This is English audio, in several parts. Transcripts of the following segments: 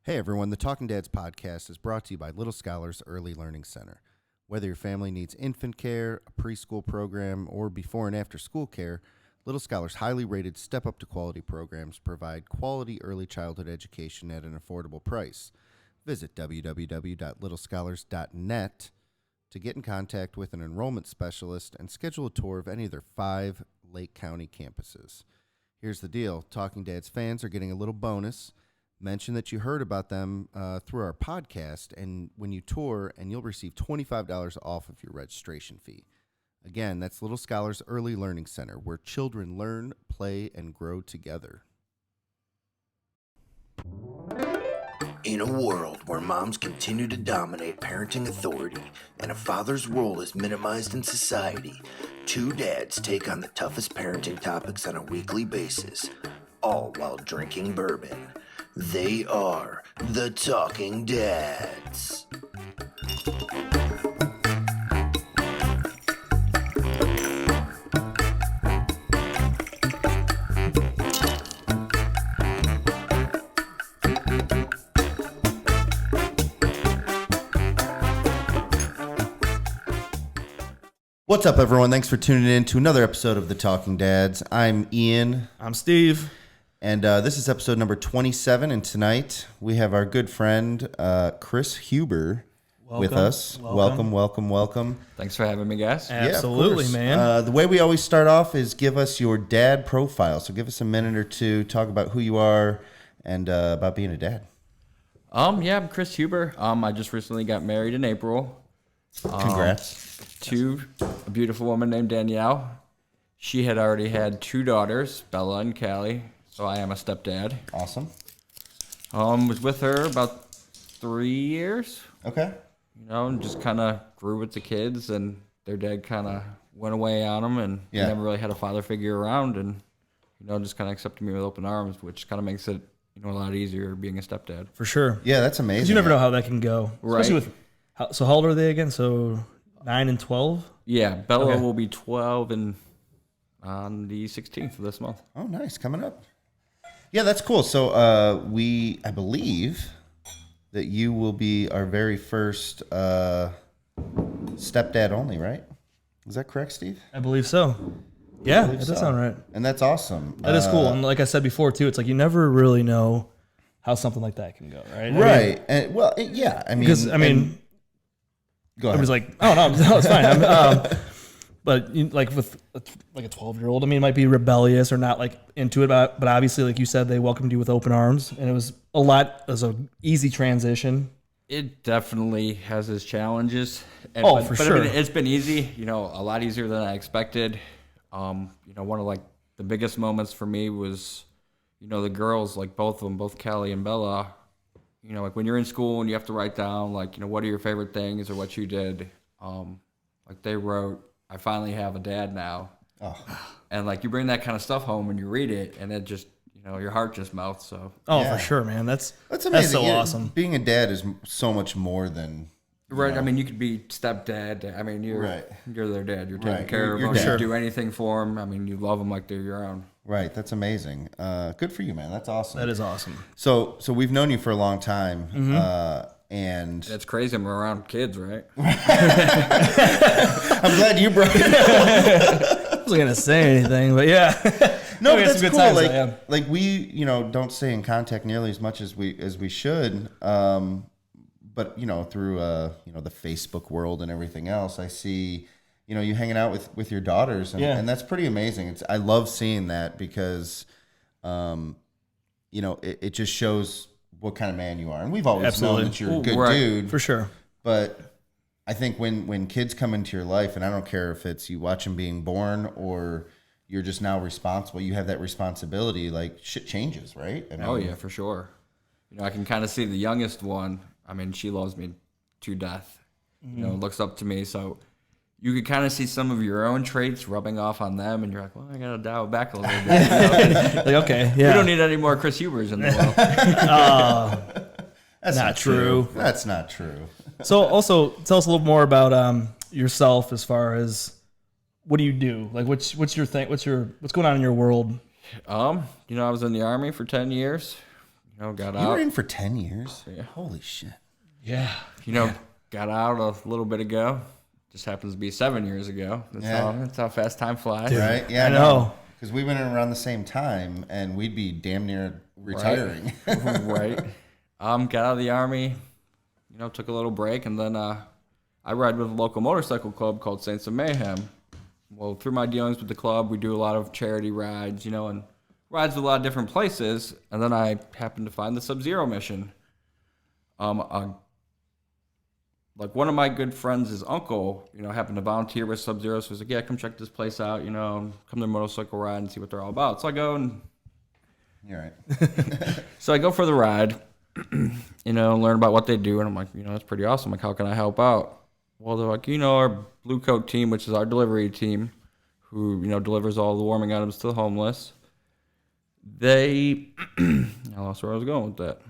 Hey everyone, the Talking Dads podcast is brought to you by Little Scholars Early Learning Center. Whether your family needs infant care, a preschool program, or before and after school care, Little Scholars' highly rated Step Up to Quality programs provide quality early childhood education at an affordable price. Visit www.littlescholars.net to get in contact with an enrollment specialist and schedule a tour of any of their 5 Lake County campuses. Here's the deal. Talking Dads fans are getting a little bonus. Mention that you heard about them through our podcast, and when you tour, and you'll receive $25 off of your registration fee. Again, that's Little Scholars Early Learning Center, where children learn, play, and grow together. In a world where moms continue to dominate parenting authority and a father's role is minimized in society, 2 dads take on the toughest parenting topics on a weekly basis, all while drinking bourbon. They are the Talking Dads. What's up, everyone? Thanks for tuning in to another episode of the Talking Dads. I'm Ian. I'm Steve. And this is episode number 27, and tonight we have our good friend Chris Huber with us. Welcome. Thanks for having me, guys. Absolutely, yeah, man. The way we always start off is give us your dad profile. So give us a minute or two, talk about who you are and about being a dad. I'm Chris Huber. I just recently got married in April. Congrats. To a beautiful woman named Danielle. She had already had 2 daughters, Bella and Callie. So I am a stepdad. Awesome. Was with her about 3 years. Okay. And just kind of grew with the kids, and their dad kind of went away on them, and they never really had a father figure around, and just kind of accepted me with open arms, which kind of makes it a lot easier being a stepdad. For sure. Yeah, that's amazing. 'Cause you never know how that can go. Right. Especially with, so how old are they again? So 9 and 12? Yeah, Bella will be 12 on the 16th of this month. Oh, nice. Coming up. Yeah, that's cool. So I believe that you will be our very first stepdad only, right? Is that correct, Steve? I believe so. Yeah, that does sound right. And that's awesome. That is cool. And like I said before, too, it's like you never really know how something like that can go, right? Right. Go ahead. I was like, oh, no, it's fine. But like with like a 12-year-old, it might be rebellious or not like into it, but obviously, like you said, they welcomed you with open arms, and it was an easzy transition. It definitely has its challenges. For sure. I mean, it's been easy, a lot easier than I expected. One of like the biggest moments for me was, the girls, like both of them, both Callie and Bella, like when you're in school and you have to write down like, what are your favorite things or what you did. Like they wrote, I finally have a dad now. Oh. And like you bring that kind of stuff home and you read it, and it just, your heart just melts. So. Oh, for sure, man. That's amazing. That's so awesome. Being a dad is so much more than. Right. I mean, you could be stepdad. I mean, you're their dad. You're taking care of them. Sure. You do anything for them. I mean, you love them like they're your own. Right. That's amazing. Good for you, man. That's awesome. That is awesome. So we've known you for a long time. Mm-hmm. And that's crazy. I'm around kids, right? I'm glad you brought it up. I wasn't gonna say anything, but yeah. No, but that's cool. Like we, don't stay in contact nearly as much as we should. But through the Facebook world and everything else, I see, you hanging out with your daughters, and that's pretty amazing. I love seeing that because, it just shows what kind of man you are, and we've always known that you're a good dude, for sure. But I think when kids come into your life, and I don't care if it's you watch them being born or you're just now responsible, you have that responsibility. Like shit changes, right? I mean, yeah, for sure. I can kind of see the youngest one. I mean, she loves me to death. Mm-hmm. Looks up to me. So you could kind of see some of your own traits rubbing off on them, and you're like, well, I gotta dial back a little bit. Like, okay, yeah. We don't need any more Chris Hubers in the world. That's not true. That's not true. So, also tell us a little more about yourself as far as what do you do? Like, what's your thing? What's going on in your world? I was in the Army for 10 years. got You out. were in for 10 years? Yeah. Holy shit. Yeah. Got out a little bit ago. Just happens to be 7 years ago. That's how fast time flies. Right? Yeah, I know. Because we went in around the same time, and we'd be damn near retiring. Right. Got out of the Army, took a little break, and then I ride with a local motorcycle club called Saints of Mayhem. Well, through my dealings with the club, we do a lot of charity rides, and rides to a lot of different places. And then I happened to find the Sub-Zero mission. Like one of my good friends, his uncle, happened to volunteer with Sub-Zero. So he was like, yeah, come check this place out, come to the motorcycle ride and see what they're all about. So I go and... You're right. So I go for the ride, learn about what they do. And I'm like, that's pretty awesome. Like, how can I help out? Well, they're like, our Blue Coat team, which is our delivery team, who, delivers all the warming items to the homeless. I lost where I was going with that.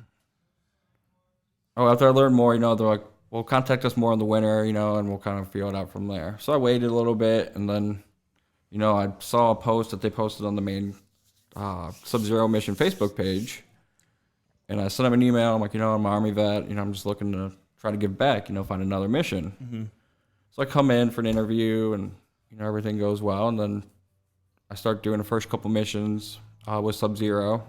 Oh, after I learned more, they're like, well, contact us more in the winter, and we'll kind of feel it out from there. So I waited a little bit, and then, I saw a post that they posted on the main Sub-Zero Mission Facebook page, and I sent them an email. I'm like, I'm an Army vet, I'm just looking to try to give back, find another mission. Mm-hmm. So I come in for an interview, and, everything goes well, and then I start doing the first couple missions with Sub-Zero,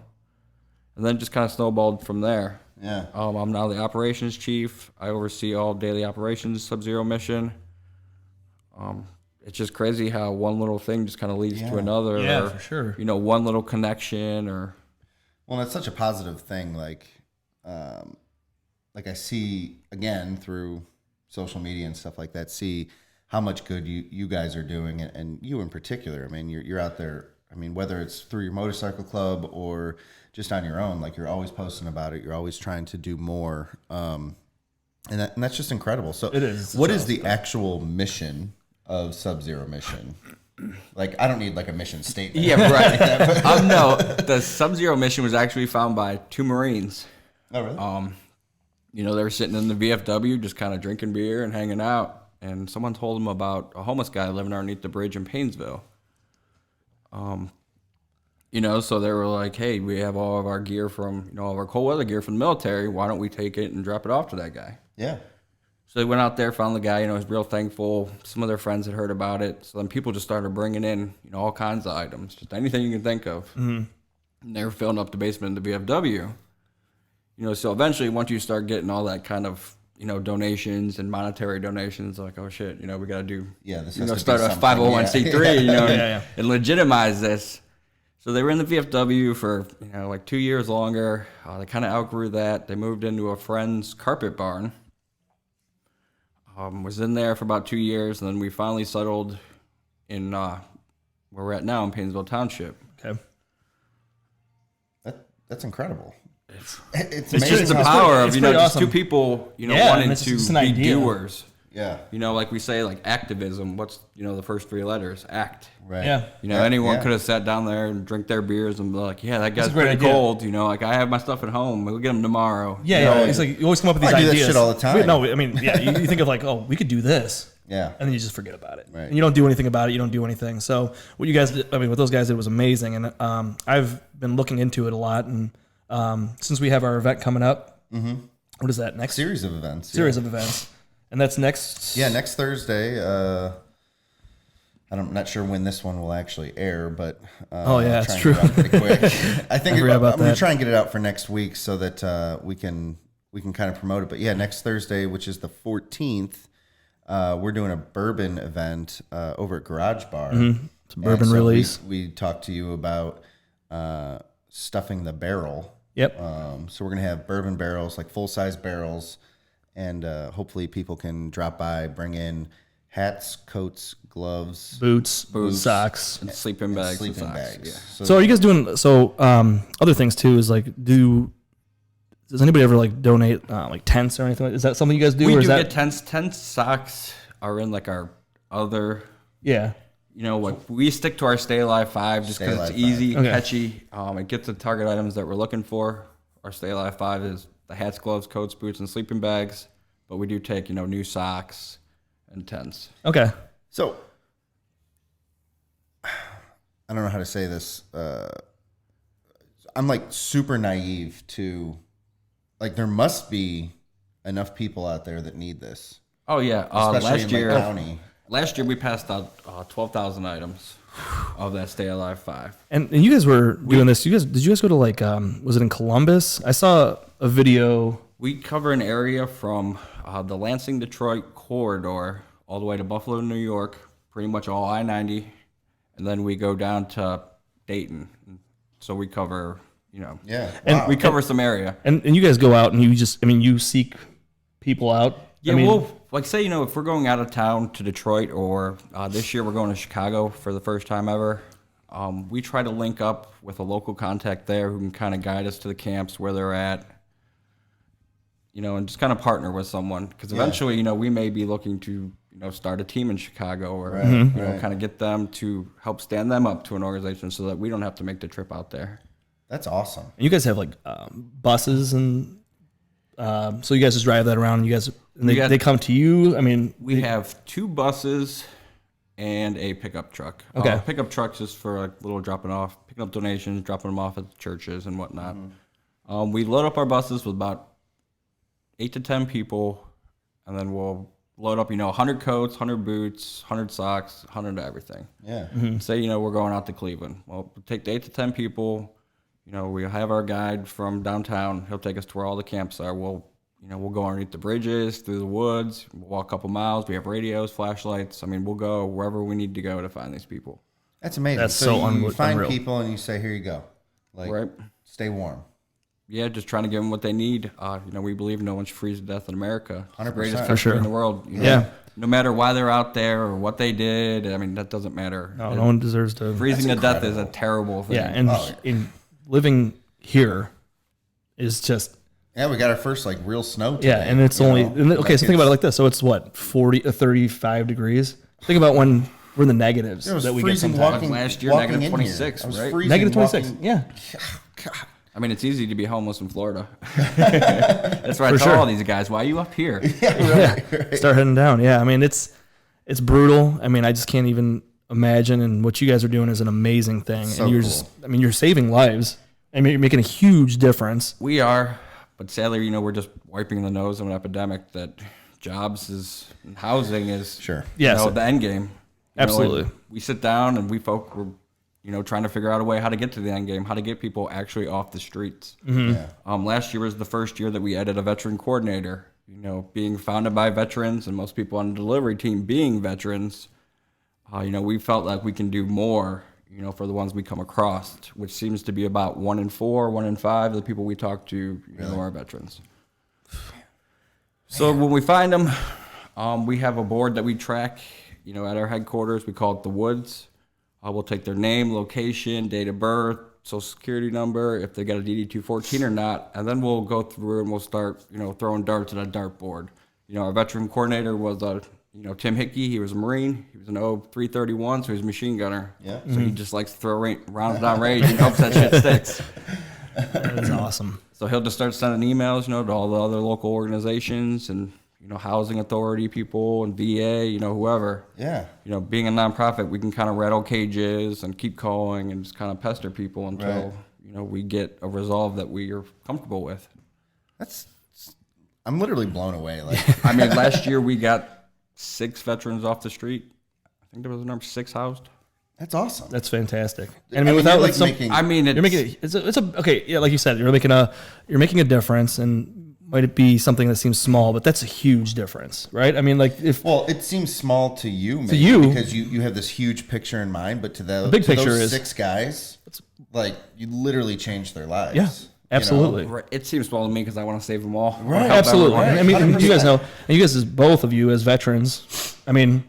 and then just kind of snowballed from there. Yeah. I'm now the operations chief. I oversee all daily operations Sub-Zero mission. It's just crazy how one little thing just kind of leads to another. Yeah, or, for sure. One little connection or... Well, it's such a positive thing. Like I see, again, through social media and stuff like that, see how much good you guys are doing, and you in particular. I mean, you're out there. I mean, whether it's through your motorcycle club or just on your own, like you're always posting about it. You're always trying to do more. And that's just incredible. So it is. What is the actual mission of Sub-Zero mission? Like, I don't need like a mission statement. Yeah, right. No, the Sub-Zero mission was actually found by 2 Marines. Oh, really? They were sitting in the VFW just kind of drinking beer and hanging out, and someone told them about a homeless guy living underneath the bridge in Painesville. So they were like, hey, we have all of our gear from, all of our cold weather gear from the military. Why don't we take it and drop it off to that guy? Yeah. So they went out there, found the guy, was real thankful. Some of their friends had heard about it. So then people just started bringing in, all kinds of items, just anything you can think of. Mm-hmm. And they were filling up the basement in the VFW. So eventually once you start getting all that kind of, donations and monetary donations, like, oh shit, we got to do, this start a 501c3, and legitimize this. So they were in the VFW for, like 2 years longer. They kind of outgrew that. They moved into a friend's carpet barn. Was in there for about 2 years, and then we finally settled in where we're at now in Painesville Township. Okay. That's incredible. It's just the power of, just awesome. 2 people, wanting to be doers. Yeah. Like we say, like activism, what's, the first 3 letters? ACT. Right. Yeah. Anyone could have sat down there and drink their beers and be like, yeah, that guy's great pretty idea. cold. Like I have my stuff at home. We'll get them tomorrow. Yeah, it's like you always come up with these I do ideas. that shit all the time. You think of like, oh, we could do this. Yeah. And then you just forget about it. Right. And you don't do anything about it. You don't do anything. So what you guys did, what those guys did was amazing. And I've been looking into it a lot. And since we have our event coming up, what is that next? Series of events. Series of events. And that's next. Yeah, next Thursday. I'm not sure when this one will actually air, but it's true. Pretty quick. I think I'm going to that. try and get it out for next week so that we can kind of promote it. But yeah, next Thursday, which is the 14th, we're doing a bourbon event over at Garage Bar. Mm-hmm. It's a bourbon release. We talked to you about stuffing the barrel. Yep. So we're going to have bourbon barrels, like full-size barrels, and hopefully people can drop by, bring in hats, coats, gloves, boots, socks, and sleeping bags. Sleeping and bags. Yeah. So are you guys doing, other things too is like, does anybody ever like donate like tents or anything? Is that something you guys do? We or do is that, get tents. Tents, socks are in like our other... Yeah. What we stick to our Stay Alive 5 just because it's easy, catchy. It gets the target items that we're looking for. Our Stay Alive 5 is the hats, gloves, coats, boots, and sleeping bags. But we do take, new socks and tents. Okay. So, I don't know how to say this. I'm like super naive to, like, there must be enough people out there that need this. Oh yeah, Especially in my county. last year we passed out 12,000 items of that Stay Alive 5. And you guys were doing this. Did you guys go to like was it in Columbus? I saw a video. We cover an area from the Lansing-Detroit corridor all the way to Buffalo, New York, pretty much all I-90, and then we go down to Dayton. So we cover, Yeah. we cover some area. And you guys go out and you seek people out. Yeah, we'll, like, say, if we're going out of town to Detroit, or this year we're going to Chicago for the first time ever, we try to link up with a local contact there who can kind of guide us to the camps, where they're at, and just kind of partner with someone. Because eventually, we may be looking to, start a team in Chicago, or, kind of get them to help stand them up to an organization so that we don't have to make the trip out there. That's awesome. And you guys have like buses, and so you guys just drive that around. And they come to you. I mean, we have 2 buses and a pickup truck. Okay. Pickup trucks is for like little dropping off, picking up donations, dropping them off at the churches and whatnot. We load up our buses with about 8 to 10 people, and then we'll load up, 100 coats, 100 boots, 100 socks, 100 everything. Yeah. Say, we're going out to Cleveland. Well, we'll take the 8 to 10 people. We have our guide from downtown. He'll take us to where all the camps are. We'll go underneath the bridges, through the woods, we'll walk a couple miles. We have radios, flashlights. I mean, we'll go wherever we need to go to find these people. That's amazing. That's you find unreal. people and you say, here you go. Like, Right. stay warm. Yeah, just trying to give them what they need. We believe no one should freeze to death in America. It's the 100%. greatest For country sure. in the world. Yeah. No matter why they're out there or what they did, I mean, that doesn't matter. no one deserves to. Freezing to death is a terrible thing. Yeah, and in living here is just. Yeah, we got our first like real snow today. Yeah, and it's only okay. So think about it like this. So it's what 35 degrees. Think about when we're in the negatives It was that we get freezing sometimes. walking, Like last year, walking negative in 26, here. I was right? freezing Negative 26. walking- Yeah, God. I mean, it's easy to be homeless in Florida. That's why I tell sure. all these guys, why are you up here? start heading down. Yeah, I mean it's brutal. I mean I just can't even imagine. And what you guys are doing is an amazing thing. So and you're cool. just, I mean, you're saving lives. I mean, you're making a huge difference. We are, but sadly, we're just wiping the nose of an epidemic that jobs and housing is Sure. Yes. the end game. Absolutely. We sit down and we're trying to figure out a way how to get to the end game, how to get people actually off the streets. Yeah. Last year was the first year that we added a veteran coordinator. Being founded by veterans and most people on the delivery team being veterans, we felt like we can do more, for the ones we come across, which seems to be about 1 in 4, 1 in 5 of the people we talk to, are veterans. So when we find them, we have a board that we track, at our headquarters. We call it the Woods. We'll take their name, location, date of birth, social security number, if they got a DD-214 or not, and then we'll go through and we'll start, throwing darts at a dartboard. Our veteran coordinator was Tim Hickey. He was a Marine. He was an O-331, so he was a machine gunner. Yeah. So he just likes to throw rounds down range and hopes that shit sticks. That is awesome. So he'll just start sending emails, to all the other local organizations and, housing authority people and VA, whoever. Yeah. Being a nonprofit, we can kind of rattle cages and keep calling and just kind of pester people until, we get a resolve that we are comfortable with. I'm literally blown away. Like, I mean, last year we got 6 veterans off the street. I think there was a number 6 housed. that's awesome. That's fantastic. And I mean, without you're, like some, making, you're making it's a okay. Yeah, like you said, you're making a difference, and might it be something that seems small, but that's a huge difference, right? I mean, like well, it seems small to you, maybe, you. because you have this huge picture in mind, but to the big to picture those is 6 guys, like you literally changed their lives. Yeah, absolutely. Right. It seems small to me because I want to save them all. Right. Absolutely. Right. I mean, 100%. you guys know, and you guys, as both of you as veterans, I mean,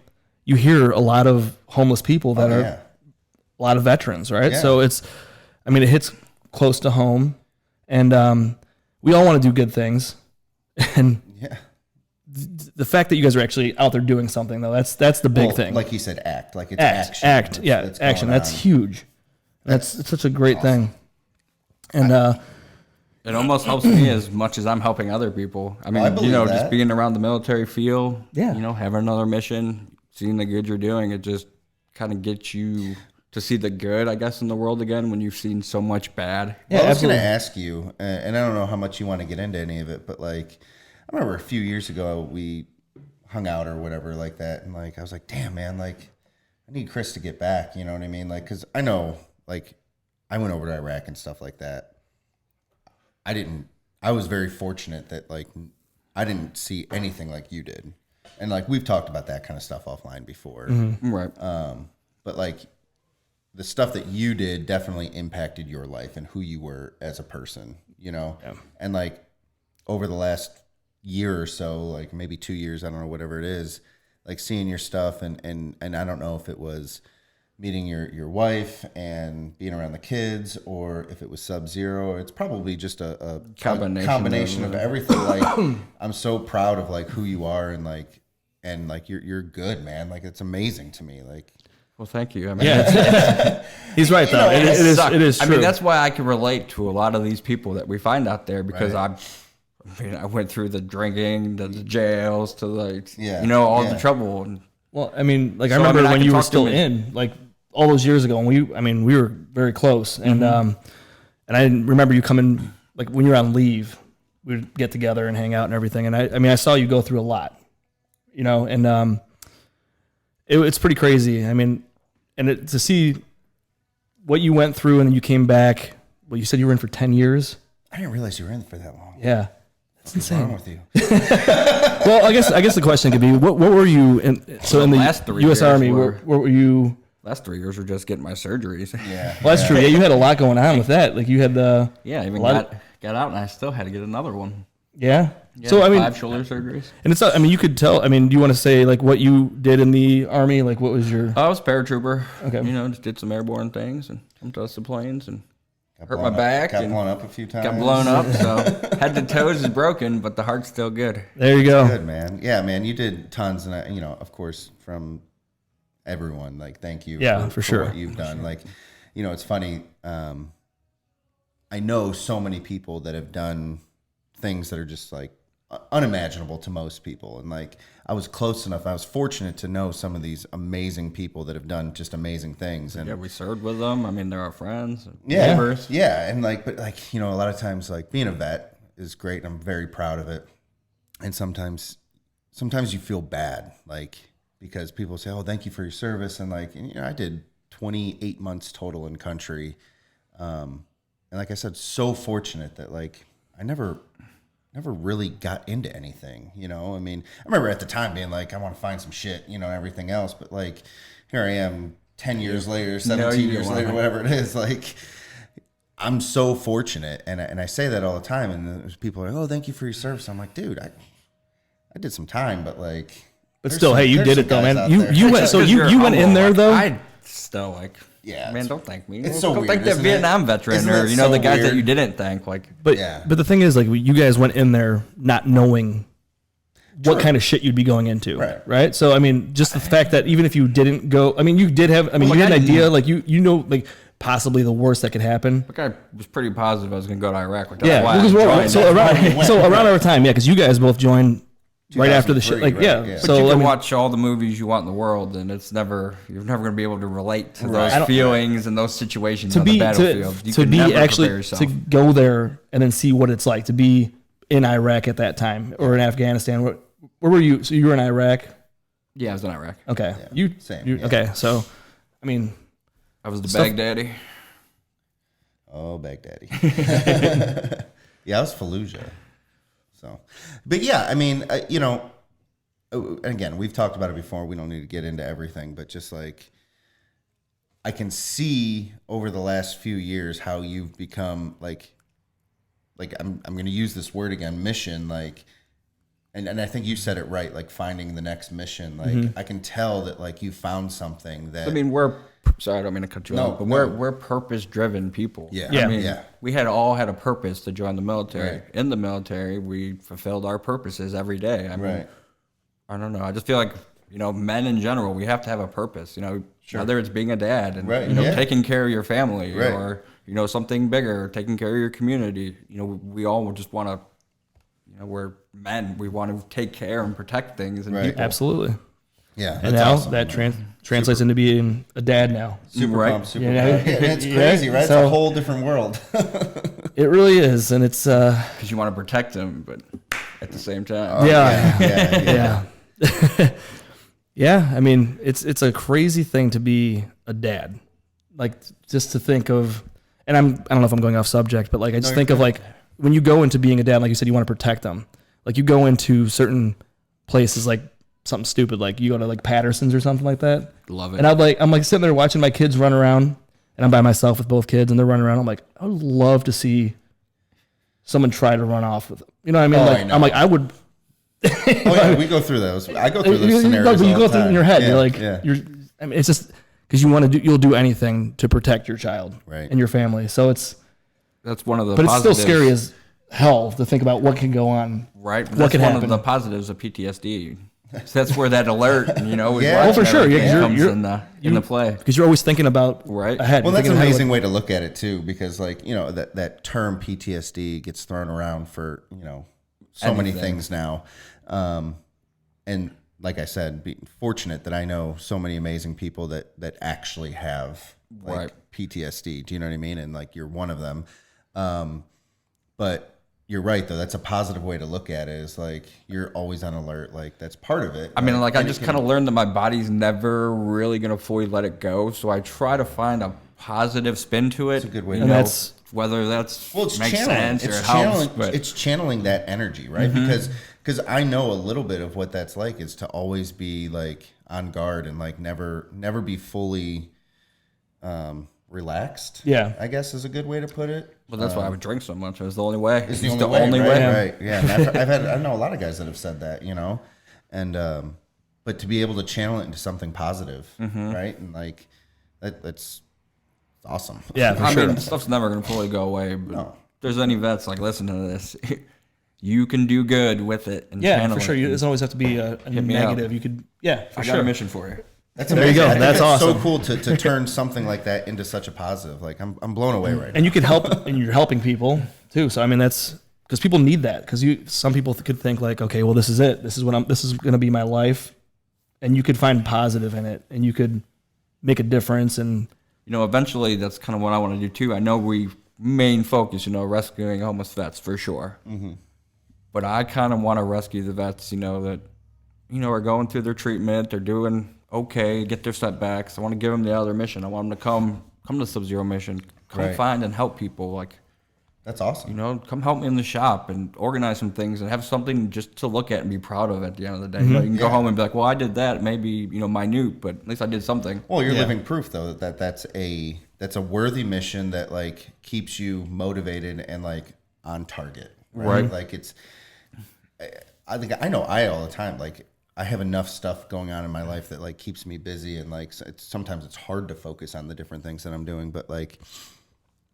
you hear a lot of homeless people that are Yeah. a lot of veterans, right? Yeah. So it hits close to home, and we all want to do good things, and Yeah. the fact that you guys are actually out there doing something, though, that's the big Well, thing. like you said, act. Like it's action. Act, yeah, That's action. going That's on. huge. It's such a great thing, and It almost helps me as much as I'm helping other people. I mean, I believe just that. being around the military feel, Yeah. having another mission, seeing the good you're doing, it just kind of gets you to see the good, I guess, in the world again when you've seen so much bad. Yeah, I was going absolutely. to ask you, and I don't know how much you want to get into any of it, but like, I remember a few years ago we hung out or whatever like that, and like I was like, damn man, like I need Chris to get back. You know what I mean? Like, because I know, like, I went over to Iraq and stuff like that. I was very fortunate that like I didn't see anything like you did, and like we've talked about that kind of stuff offline before. Right. But like the stuff that you did definitely impacted your life and who you were as a person, you know? Yeah. And like over the last year or so, like maybe 2 years, I don't know, whatever it is, like seeing your stuff and I don't know if it was meeting your wife and being around the kids or if it was Sub-Zero. It's probably just a combination of everything. Like I'm so proud of like who you are and like you're good, man. Like it's amazing to me. Like, Well, thank you. I mean, He's right though. It is true. I mean, that's why I can relate to a lot of these people that we find out there because I went through the drinking, the jails, to like, all the trouble. And Well, I mean, like I So, remember I when can you were talk to still him. in, like all those years ago, and we were very close, and I remember you coming, like when you were on leave, we'd get together and hang out and everything, and I mean, I saw you go through a lot, and it's pretty crazy. I mean, and to see what you went through, and then you came back. Well, you said you were in for 10 years. I didn't realize you were in for that long. Yeah, that's What's wrong insane. with you? Well, I guess the question could be, what were you in? So in the last 3 U.S. years Army, were- what were you? last 3 years were just getting my surgeries. Yeah. Well, that's true. Yeah, you had a lot going on with that. Like you had the Yeah, I even A lot got out and I still had to get another one. yeah. Yeah, So I mean, 5 shoulder surgeries. and it's not, I mean, you could tell. I mean, do you want to say like what you did in the Army? Like what was your? I was a paratrooper. Okay. Just did some airborne things and jumped out of some planes and Got hurt blown my up- back Got and blown up a few times. got blown up. So head to toes is broken, but the heart's still good. There you go. Good, man. Yeah, man. You did tons, and of course, from everyone, like, thank you. Yeah, for sure. What you've done, like, it's funny. I know so many people that have done things that are just like unimaginable to most people, and like I was close enough. I was fortunate to know some of these amazing people that have done just amazing things. And Yeah, we served with them. I mean, they're our friends, yeah, neighbors. yeah, and like, but like, a lot of times, like being a vet is great, and I'm very proud of it. And sometimes you feel bad, like because people say, "Oh, thank you for your service," and like, I did 28 months total in country, and like I said, so fortunate that like I never really got into anything, I mean, I remember at the time being like, I want to find some shit, everything else, but like here I am 10 years later, 17 years later, whatever it is, like I'm so fortunate, and I say that all the time, and there's people are like, "Oh, thank you for your service." I'm like, dude, I did some time, but like, But there's still, some- hey, you there's did some it though, guys man. out You there. you went so Because you you're went in humble, there like, though. I still like, Yeah, man, don't thank me. it's so Go weird, thank that isn't it? Vietnam veteran Isn't or it the so guys that weird? you didn't thank. Like, But Yeah. but the thing is, like you guys went in there not knowing what kind of shit you'd be going into, Right. So I mean, just the fact that even if you didn't go, I mean, you did have, I mean, Well, you had like, an idea, like like possibly the worst that could happen. like I was pretty positive I was going to go to Iraq. Like, that's Yeah, why I because joined. so around our time, yeah, because you guys both joined right after the shit, 2003, like right, yeah. yeah. But So you I can mean, watch all the movies you want in the world, and you're never going to be able to relate to Right. I those don't- feelings and those situations to on be the battlefield. You to can be never actually prepare yourself. to go there and then see what it's like to be in Iraq at that time or in Afghanistan. Where were you? So you were in Iraq. Yeah, I was in Iraq. Okay, Yeah, same, yeah. Okay, so I mean, I was the Stuff- Baghdadi. Oh, Baghdadi. Yeah, I was Fallujah. So, but yeah, I mean, and again, we've talked about it before. We don't need to get into everything, but just like I can see over the last few years how you've become like I'm going to use this word again, mission, like, and I think you said it right, like finding the next mission. Like I can tell that like you found something that I mean, sorry, I don't mean to cut you No, off, but no. we're purpose-driven people. Yeah. Yeah. I mean, Yeah. we had a purpose to join the military. Right. In the military, we fulfilled our purposes every day. I mean, right. I don't know. I just feel like, men in general, we have to have a purpose, whether it's being a dad and, Right, yeah. taking care of your family Right. or, something bigger, taking care of your community. We all just want to, we're men. We want to take care and protect things and Right. people. absolutely. Yeah, And now that translates into being a dad now. super Right. pumped, super You know? pumped. Yeah, it's crazy, right? It's So- a whole different world. It really is, and it's Because you want to protect them, but at the same time, yeah. Yeah, I mean, it's a crazy thing to be a dad. Like, just to think of, and I don't know if I'm going off subject, but like I just think of like when you go into being a dad, like you said, you want to protect them. Like you go into certain places, like something stupid, like you go to like Patterson's or something like that. love it. And I'm like sitting there watching my kids run around, and I'm by myself with both kids, and they're running around. I'm like, I would love to see someone try to run off with them. You know what I mean? Oh, like I know. I'm like, I would. Oh yeah, we go through those. I go through those scenarios. You all go the through it time. in your head. Yeah, You're like, yeah. I mean, it's just because you'll do anything to protect your child Right. and your family. So it's, That's one of the but it's still positives. scary as hell to think about what can go on. Right. What That's could one happen. of the positives of PTSD. So that's where that alert, Yeah. Oh, for sure. Yeah, 'cause comes you're- in the play. Because you're always thinking about Right. ahead. Well, You're that's an thinking ahead, amazing way to look at it too, because like that term PTSD gets thrown around for so many Anything. things now, and like I said, be fortunate that I know so many amazing people that actually have like Right. PTSD. Do you know what I mean? And like you're one of them, but. You're right, though. That's a positive way to look at it. Is like you're always on alert. Like that's part of it. I mean, like I and it just can- kind of learned that my body's never really gonna fully let it go. So I try to find a positive spin to it. It's a good way to- And that's- whether that's Well, it's makes channeling. sense or It's it channeling. helps. But It's channeling that energy, right? Because I know a little bit of what that's like. Is to always be like on guard and like never be fully relaxed. Yeah. I guess is a good way to put it. well, that's why I would drink so much. It was the only way. It's the only way, way. right? Yeah, and I know a lot of guys that have said that, and but to be able to channel it into something positive, right? And like that's awesome. Yeah, for I sure. mean, stuff's never gonna fully go away. But No. if there's any vets like listen to this, you can do good with it. And Yeah, channel for sure. it. It doesn't always have to be a me up. negative. You could, yeah, for I got sure. a mission for you. That's There you amazing. go. I think That's so awesome. cool to turn something like that into such a positive. Like I'm blown away right now. And you can help, and you're helping people too. So I mean, that's because people need that. Because some people could think like, okay, well, this is it. This is going to be my life, and you could find positive in it, and you could make a difference. And Eventually that's kind of what I want to do too. I know we main focus, rescuing homeless vets for sure. Mm-hmm. But I kind of want to rescue the vets, that, are going through their treatment. They're doing okay, get their setbacks. I want to give them the other mission. I want them to come to Sub-Zero mission, come Right. find and help people. Like, That's awesome. come help me in the shop and organize some things and have something just to look at and be proud of at the end of the day. You can go home and be like, well, I did that, maybe, minute, but at least I did something. Well, you're living proof though that that's a worthy mission that like keeps you motivated and like on target. Right. Like I think I know all the time. Like I have enough stuff going on in my life that like keeps me busy and like sometimes it's hard to focus on the different things that I'm doing. But like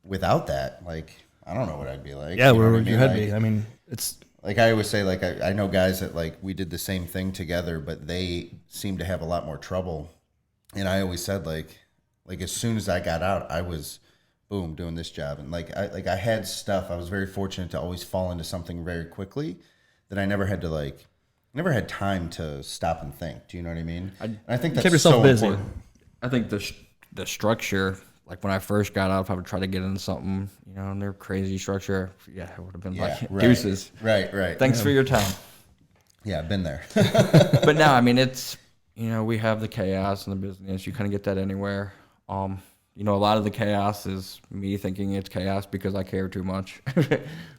without that, like I don't know what I'd be like. yeah, You know where what would I your mean? head Like, be? I mean, it's like I always say, like I know guys that like we did the same thing together, but they seem to have a lot more trouble. And I always said like as soon as I got out, I was boom doing this job, and I had stuff. I was very fortunate to always fall into something very quickly that I never had time to stop and think. Do you know what I mean? And I think that's keep yourself so busy. important. I think the structure, like when I first got out, if I would try to get into something, and their crazy structure, it would have been Yeah, like right. deuces. Right. Thanks for your time. Yeah, I've been there. But now, I mean, it's, we have the chaos in the business. You kind of get that anywhere. A lot of the chaos is me thinking it's chaos because I care too much.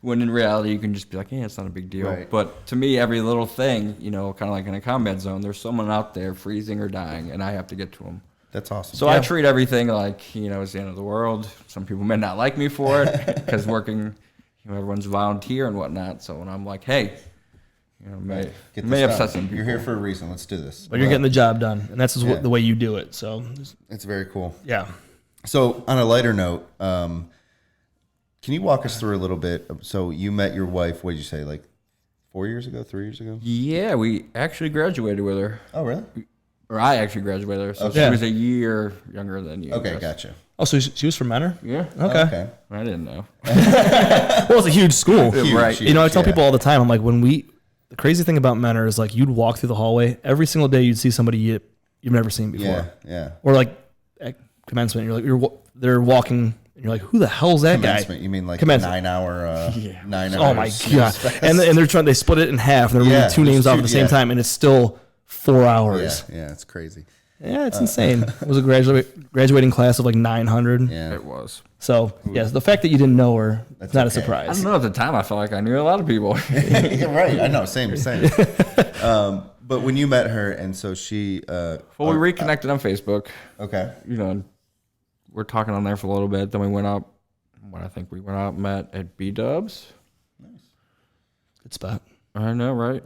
When in reality, you can just be like, yeah, it's not a big deal. Right. But to me, every little thing, kind of like in a combat zone, there's someone out there freezing or dying, and I have to get to them. That's awesome. So I treat everything like, it's the end of the world. Some people may not like me for it because working, everyone's volunteer and whatnot. So when I'm like, hey, may Get this may done. upset some people. You're here for a reason. Let's do this. but you're getting the job done, and that's the way you do it. So It's very cool. yeah. So on a lighter note, can you walk us through a little bit? So you met your wife, what did you say, like 4 years ago, 3 years ago? Yeah, we actually graduated with her. Oh, really? Or I actually graduated with her. So Okay. she was a year younger than you. Okay, Chris. gotcha. Oh, so she was from Menor? Yeah. Okay. I didn't know. Well, it's a huge school. Huge, Right. huge, I tell yeah. people all the time, I'm like, when we the crazy thing about Menor is like you'd walk through the hallway every single day, you'd see somebody you've never seen before. Yeah, yeah. Or like at commencement, they're walking, and you're like, who the hell's that guy? You mean like Commencement. 9 hour? 9 hours. Oh my god! And they split it in half. And they're reading two names off at the same time, and it's still 4 hours. Yeah, it's crazy. Yeah, it's insane. It was a graduating class of like 900. Yeah, It was. So yes, the fact that you didn't know her, that's not a I surprise. don't know. At the time, I felt like I knew a lot of people. You're right. I know. Same. But when you met her, and so she. Well, we reconnected on Facebook. Okay. You know, we're talking on there for a little bit. Then we went out. I think we went out and met at B-Dubs. Good spot. I know, right?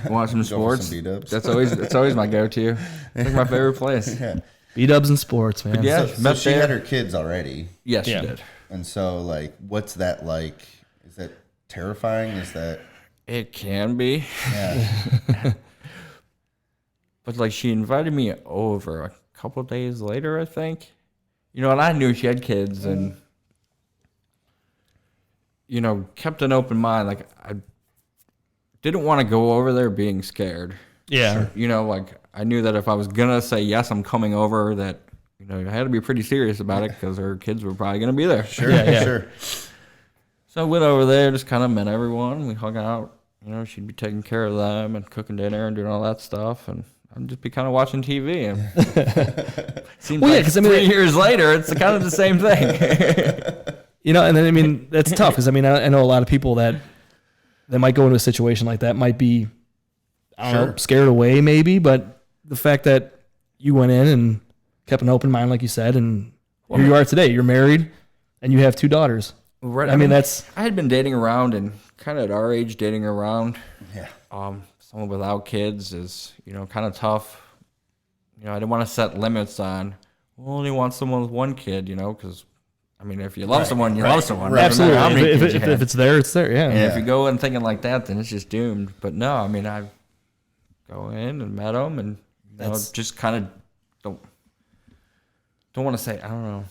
Watch some sports. some B-dubs. That's always my go-to. It's like my favorite place. Yeah. B-dubs and sports, man. But yeah, So she had her kids already, Yes, Yeah. she did. and so like, what's that like? Is that terrifying? Is that? It can be, Yeah. but like she invited me over a couple days later, I think. You know, and I knew she had kids, and you know, kept an open mind. Like I didn't want to go over there being scared. Yeah. You know, like I knew that if I was gonna say yes, I'm coming over, that you know I had to be pretty serious about it because her kids were probably gonna be there. Sure. Yeah. Sure. So I went over there, just kind of met everyone. We hung out. You know, she'd be taking care of them and cooking dinner and doing all that stuff, and I'd just be kind of watching TV. And seems Well, yeah, like 'cause I mean, 3 years later, it's kind of the same thing. You know, and then I mean that's tough because I mean I know a lot of people that might go into a situation like that might be I don't know, scared away maybe, but the fact that you went in and kept an open mind, like you said, and here you are today. You're married and you have 2 daughters. Right. I mean that's I had been dating around, and kind of at our age, dating around. Yeah. Someone without kids is, you know, kind of tough. You know, I didn't want to set limits on. Well, I only want someone with 1 kid, you know, because I mean, if you love someone, you love someone. Right. Doesn't matter how many absolutely. kids you If have. it's there, it's there. Yeah. And if you go in thinking like that, then it's just doomed. But no, I mean, I go in and met them, and you know, That's- just kind of don't want to say, I don't know,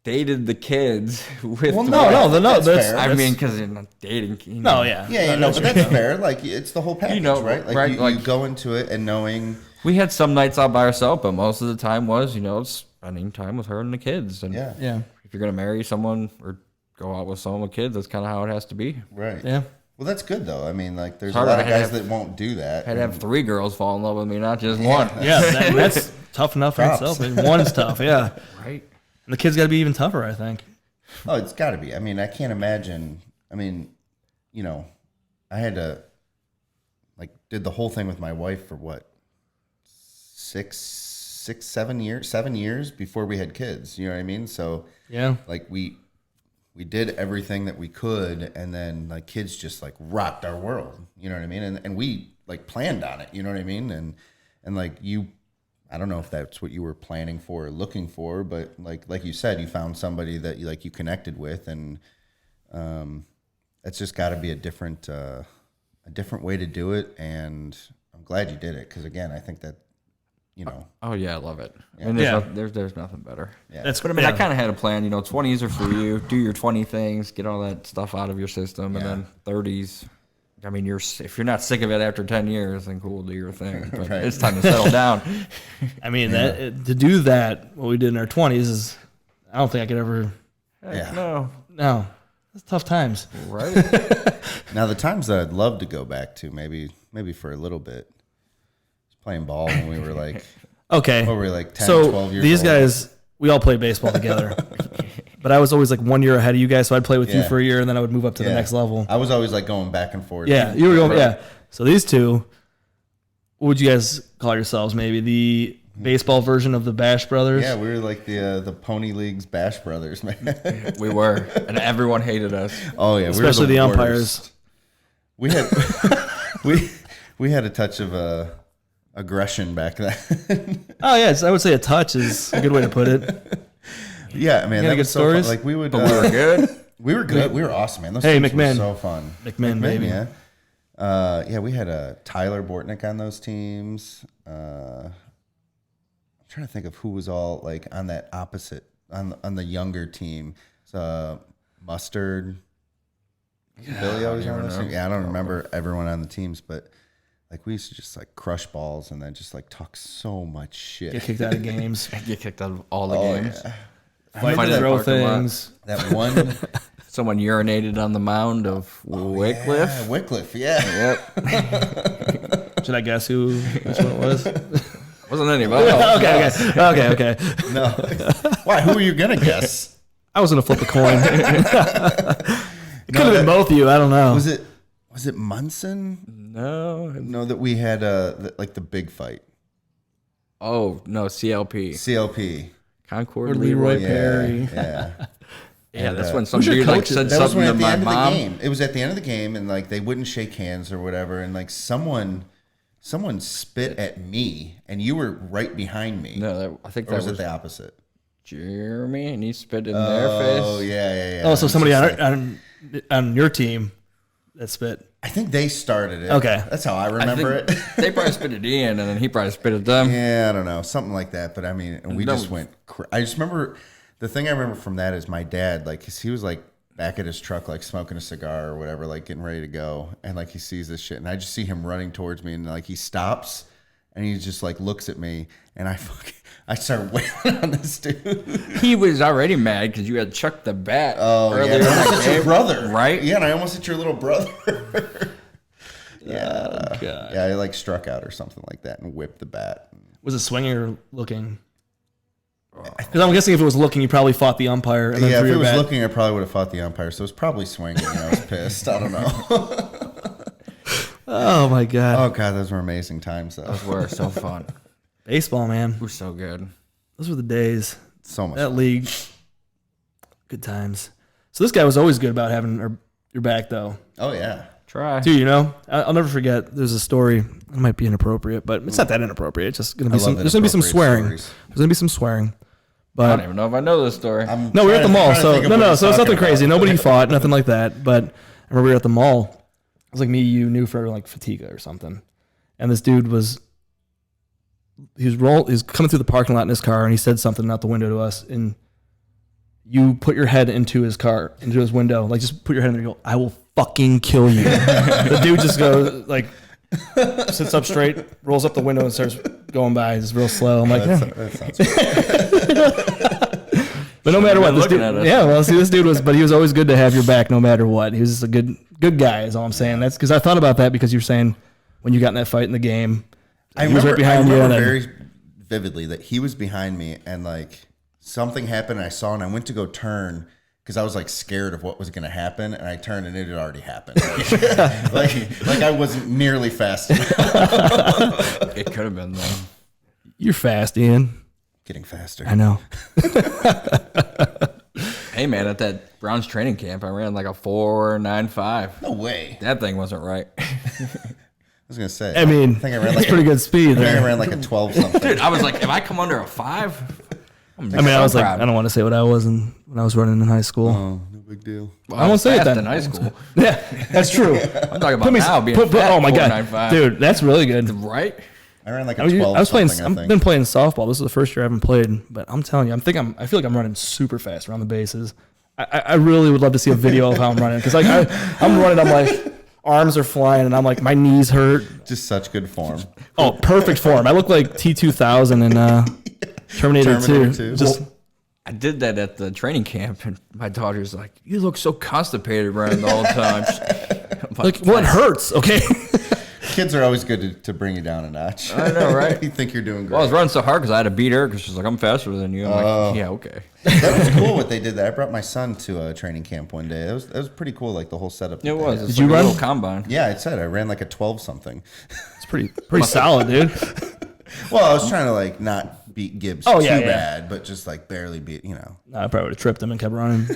dated the kids with. Well, no. That's That's fair. I mean, because you're not dating. You know. no, yeah. Yeah, you know, but that's fair. Like, it's the whole package, know, right? Like, right, you like- go into it and knowing. We had some nights out by ourselves, but most of the time was, you know, spending time with her and the kids. And Yeah. Yeah. if you're gonna marry someone or go out with someone with kids, that's kind of how it has to be. Right. Yeah. Well, that's good though. I mean, like, there's a hard. lot I of had to guys have- that won't do that. I had to have 3 girls fall in love with me, not just one. Yeah. That's tough enough in Props. itself. One's tough. Yeah. Right. And the kids got to be even tougher, I think. Oh, it's got to be. I mean, I can't imagine. I mean, you know, I had to, like, did the whole thing with my wife for what, 7 years before we had kids. You know what I mean? So, Yeah. like, we did everything that we could, and then like kids just like rocked our world. You know what I mean? And we like planned on it. You know what I mean? And like you. I don't know if that's what you were planning for or looking for, but like you said, you found somebody that you connected with, and it's just got to be a different way to do it. And I'm glad you did it because again, I think that Oh yeah, I love it. Yeah. And Yeah. there's nothing better. Yeah. That's But I mean, I kind of had a plan. You know, 20s are for you. Do your 20 things, get all that stuff out of your system, and Yeah. then 30s. I mean, if you're not sick of it after 10 years, then cool, do your thing. But Right. it's time to settle down. I mean, to do that, what we did in our 20s is, I don't think I could ever. Yeah. No, It's tough times. right? Now the times that I'd love to go back to, maybe for a little bit, was playing ball when we were like, Okay. what were we, like 10, So 12 years these old? guys, we all played baseball together. But I was always like 1 year ahead of you guys, so I'd play with you Yeah. for a year, and then I would move up to the Yeah. next level. I was always like going back and forth. Yeah, you were going. Right. Yeah. So these two, what would you guys call yourselves? Maybe the baseball version of the Bash Brothers. Yeah, we were like the Pony League's Bash Brothers, man. We were, and everyone hated us. Oh yeah, Especially we were the worst. umpires. We had we had a touch of aggression back then. Oh yes, I would say a touch is a good way to put it. Yeah, man, You got that good was so fun. stories? Like we would, But we were good. we were good. We were awesome, man. Those Hey, teams were McMahon. so fun. McMahon, baby. Yeah. Yeah, we had Tyler Bortnick on those teams. I'm trying to think of who was all like on that opposite on the younger team. So Mustard, Billy always on those teams. Yeah, I don't remember everyone on the teams, but Like we used to just like crush balls and then just like talk so much shit. Get kicked out of games. Get kicked out of all the games. Yeah. Fight to throw things. That one. Someone urinated on the mound of Wycliffe. Yeah, Wycliffe, yeah. Yep. Should I guess which one it was? Wasn't anybody else. Okay. No. Why? Who are you going to guess? I was going to flip a coin. It could have been both of you. I don't know. Was it Munson? No. No, that we had like the big fight. Oh, no, CLP. CLP. Concord Leroy Leroy. Perry. Yeah. Yeah, that's when Who's some your dude like coach? said That was something when to at the my end of the mom. game. It was at the end of the game, and like they wouldn't shake hands or whatever, and like someone spit at me, and you were right behind me. No, I think Or that was was it the opposite? Jeremy, and he spit in their face. Oh yeah. Oh, so It's somebody just on, like- on your team that spit. I think they started it. Okay. That's how I I remember think it. they probably spit at Ian, and then he probably spit at them. Yeah, I don't know, something like that. But I mean, we No. just went. I just remember the thing I remember from that is my dad, like, 'cause he was like back at his truck, like smoking a cigar or whatever, like getting ready to go, and like he sees this shit, and I just see him running towards me, and like he stops, and he just like looks at me, and I start wailing on this dude. He was already mad because you had chucked the bat. Oh earlier yeah, I in almost the hit your game. brother, right? Yeah, and I almost hit your little brother. God. Yeah, I like struck out or something like that and whipped the bat. Was it swinging or looking? Because I'm guessing if it was looking, you probably fought the umpire. And then Yeah, if threw it your was bat. looking, I probably would have fought the umpire. So it was probably swinging. And I was pissed. I don't know. Oh my god. Oh god, those were amazing times though. Those were so fun. Baseball, man. It was so good. Those were the days. So much. That league. Good times. So this guy was always good about having your back, though. Oh yeah. Try. Dude, you know, I'll never forget. There's a story. It might be inappropriate, but it's not that inappropriate. It's just gonna be I love there's gonna be some inappropriate swearing. stories. There's gonna be some swearing. I But don't even know if I know this story. no, we were at the mall. So so it's nothing crazy. Nobody fought, nothing like that. But I remember we were at the mall. It was like me, you, knew for like Fatiga or something. And this dude was coming through the parking lot in his car, and he said something out the window to us, and you put your head into his car, into his window, like just put your head in there and go, "I will fucking kill you." The dude just goes like, sits up straight, rolls up the window, and starts going by just real slow. I'm like, That sounds but no matter what, this looking dude, at us. yeah, well, see, this dude was always good to have your back, no matter what. He was just a good guy, is all I'm saying. That's because I thought about that because you're saying when you got in that fight in the game, I he was right behind you. remember And very vividly that he was behind me, and like something happened, and I saw, and I went to go turn because I was like scared of what was going to happen, and I turned, and it had already happened. like I wasn't nearly fast enough. It could have been though. you're fast, Ian. Getting faster. I know. Hey man, at that Browns training camp, I ran like a 4.95. No way. That thing wasn't right. I was gonna say. I mean, I ran that's like pretty good speed I think I there. ran like a 12 something. Dude, I was like, if I come under a 5, I mean, I was like, I don't want to say what I was when I was running in high school. Oh, no big deal. Well, I won't say it fast then. in high school. Yeah, that's true. I'm talking about now being fat. oh my god, 4.95. dude, that's really good. Right? I ran like a I 12 was playing. something, I I've think. been playing softball. This is the first year I haven't played, but I'm telling you, I feel like I'm running super fast around the bases. I really would love to see a video of how I'm running because like I'm running, I'm like arms are flying, and I'm like my knees hurt. Just such good form. Oh, perfect form. I look like T2000 in Terminator 2. Just I did that at the training camp, and my daughter's like, "You look so constipated running the whole time." like what hurts? Okay. Kids are always good to bring you down a notch. I know, right? You think you're doing great. Well, I was running so hard because I had to beat her because she's like, "I'm faster than you." I'm like, "Yeah, okay." That was cool what they did there. I brought my son to a training camp one day. That was pretty cool, like the whole setup. that It they was. had. It's Did you like a run? little combine? Yeah, I said I ran like a 12 something. It's pretty solid, dude. Well, I was trying to like not beat Gibbs Oh, yeah, too yeah. bad, but just like barely beat, you know. No, I probably would have tripped him and kept running.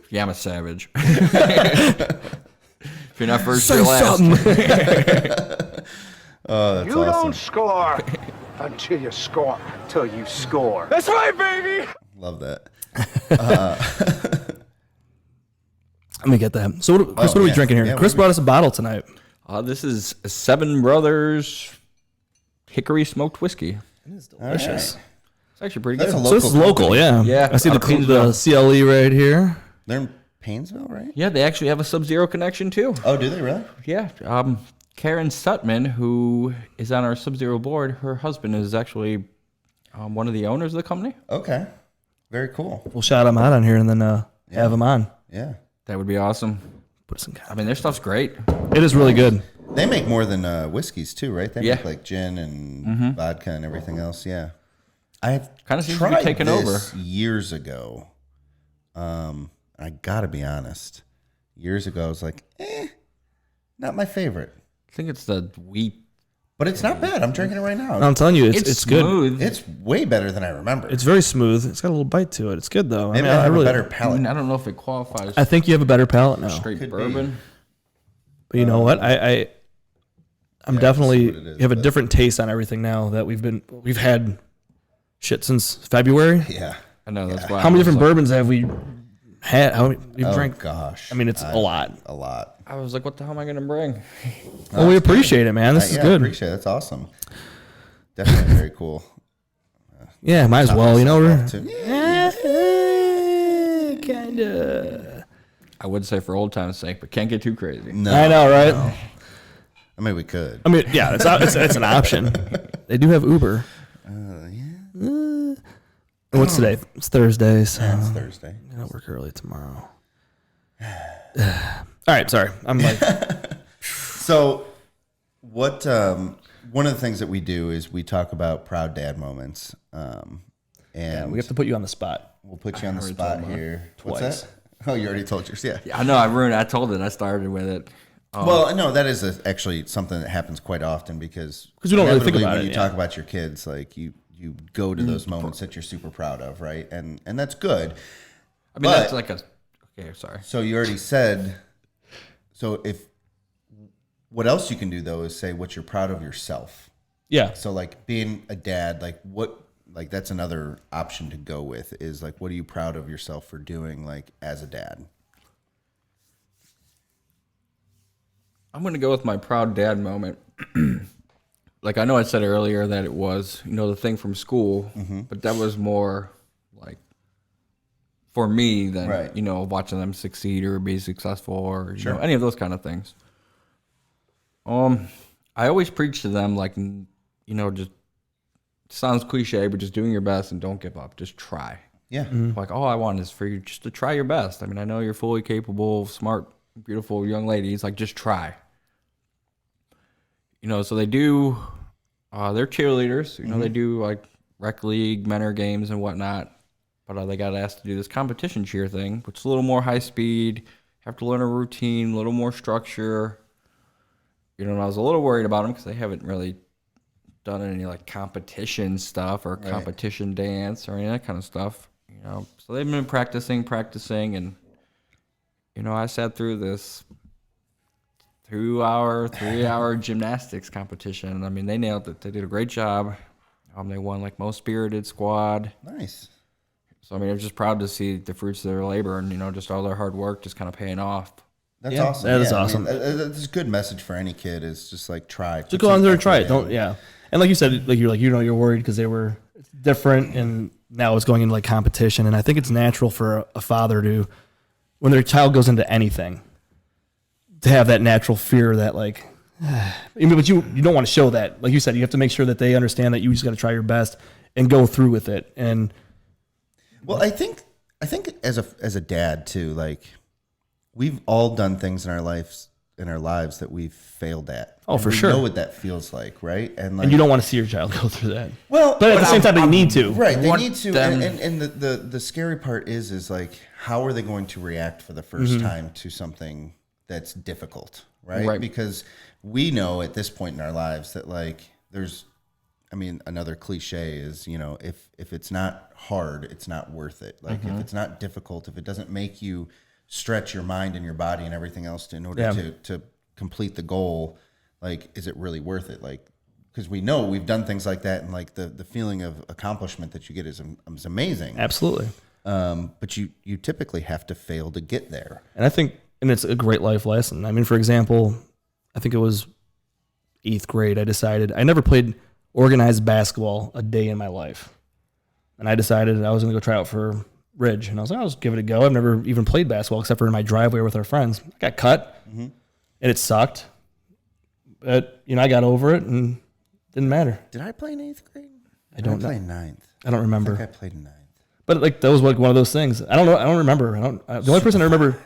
Yeah, I'm a savage. If you're not first, you're last. Oh, that's You awesome. don't score until you score. Till you score. That's right, baby. Love that. Let me get that. So, Chris, what are we yeah. drinking here? Yeah, Chris what are we- brought us a bottle tonight. This is Seven Brothers Hickory Smoked Whiskey. Delicious. It's actually pretty That's good. a So this is local, company. yeah. Yeah, I see out the of CLE right here. They're in Painesville, right? Yeah, they actually have a Sub-Zero connection too. Oh, do they really? Yeah, Karen Sutman, who is on our Sub-Zero board, her husband is actually one of the owners of the company. Okay. Very cool. We'll shout them out on here and then have them on. Yeah. That would be awesome. Put some. I mean, their stuff's great. It is really good. They make more than whiskeys too, right? They Yeah. make like gin and vodka and everything else. Yeah. I've Kinda seems to be tried taking this over. years ago. I gotta be honest. Years ago, I was like, not my favorite. I think it's the wheat. But it's not bad. I'm drinking it right now. I'm telling you, it's good. smooth. It's way better than I remember. It's very smooth. It's got a little bite to it. It's good though. Maybe I I have really, a better I palate. mean, I don't know if it qualifies I think you have a better palate now. straight Could be. bourbon. But you know what? I'm definitely what it is, have a but- different taste on everything now that we've had shit since February. Yeah. I know that's why. How many different bourbons have we had? How many we've Oh drank? gosh. I mean, it's a lot. A lot. I was like, what the hell am I gonna bring? Well, we appreciate it, man. This is Yeah, I good. appreciate it. That's awesome. Definitely very cool. Yeah, might as well. You know, Myself we're too. kinda. I would say for old time's sake, but can't get too crazy. No, I know, right? no. I mean, we could. I mean, yeah, it's an option. They do have Uber. And what's today? It's Thursday, so It's Thursday. I gotta work early tomorrow. All right, sorry. I'm like, So, what? One of the things that we do is we talk about proud dad moments, and we have to put you on the spot. we'll put you on the already spot told mine. here. Twice. What's that? Oh, you already told yours. Yeah. Yeah, I know. I ruined. I told it. I started with it. Well, no, that is actually something that happens quite often because we don't really think inevitably about when it, you talk about your kids, like you go to those moments that you're super proud of, right? And that's good. I mean, But- that's like a. Okay, sorry. So you already said. So what else you can do though is say what you're proud of yourself. Yeah. So like being a dad, that's another option to go with is like, what are you proud of yourself for doing like as a dad? I'm gonna go with my proud dad moment. Like I know I said earlier that it was, the thing from school, but that was more like for me than Right. watching them succeed or be successful or any of those kind of things. I always preach to them like just sounds cliche, but just doing your best and don't give up. Just try. Yeah. Like all I want is for you just to try your best. I mean, I know you're fully capable, smart, beautiful young ladies. Like just try. So they do. They're cheerleaders. They do like rec league, mentor games, and whatnot. But they got asked to do this competition cheer thing, which is a little more high speed. Have to learn a routine, a little more structure. And I was a little worried about them because they haven't really done any like competition stuff or competition dance or any of that kind of stuff. So they've been practicing, and I sat through this 2-hour, 3-hour gymnastics competition. I mean, they nailed it. They did a great job. They won like most spirited squad. Nice. So I mean, I'm just proud to see the fruits of their labor and just all their hard work just kind of paying off. That's Yeah, awesome. that is I mean, awesome. that's a good message for any kid is just like try. Just go on there and try it. Don't, yeah. And like you said, like you're worried because it's different and now it's going into like competition. And I think it's natural for a father to, when their child goes into anything, to have that natural fear that like, but you don't want to show that. Like you said, you have to make sure that they understand that you just got to try your best and go through with it. And Well, I think as a dad too, like we've all done things in our lives that we've failed at. Oh, And for we sure. know what that feels like, right? And like you don't want to see your child go through that. well, But at the same time, they need to. right, they want need to. them- And the scary part is like how are they going to react for the first time to something that's difficult, right? Right. Because we know at this point in our lives that like there's, I mean, another cliche is, if it's not hard, it's not worth it. Like if it's not difficult, if it doesn't make you stretch your mind and your body and everything else in order to complete the goal, like, is it really worth it? Like, because we know we've done things like that and like the feeling of accomplishment that you get is amazing. Absolutely. But you typically have to fail to get there. And I think, and it's a great life lesson. I mean, for example, I think it was 8th grade. I decided I never played organized basketball a day in my life. And I decided I was going to go try out for Ridge. And I was like, I'll just give it a go. I've never even played basketball except for in my driveway with our friends. I got cut and it sucked. But, I got over it and didn't matter. Did I play in 8th grade? I don't know. play in 9th. I don't remember. I think I played in 9th. But like that was like one of those things. I don't know. I don't remember. The only person I remember.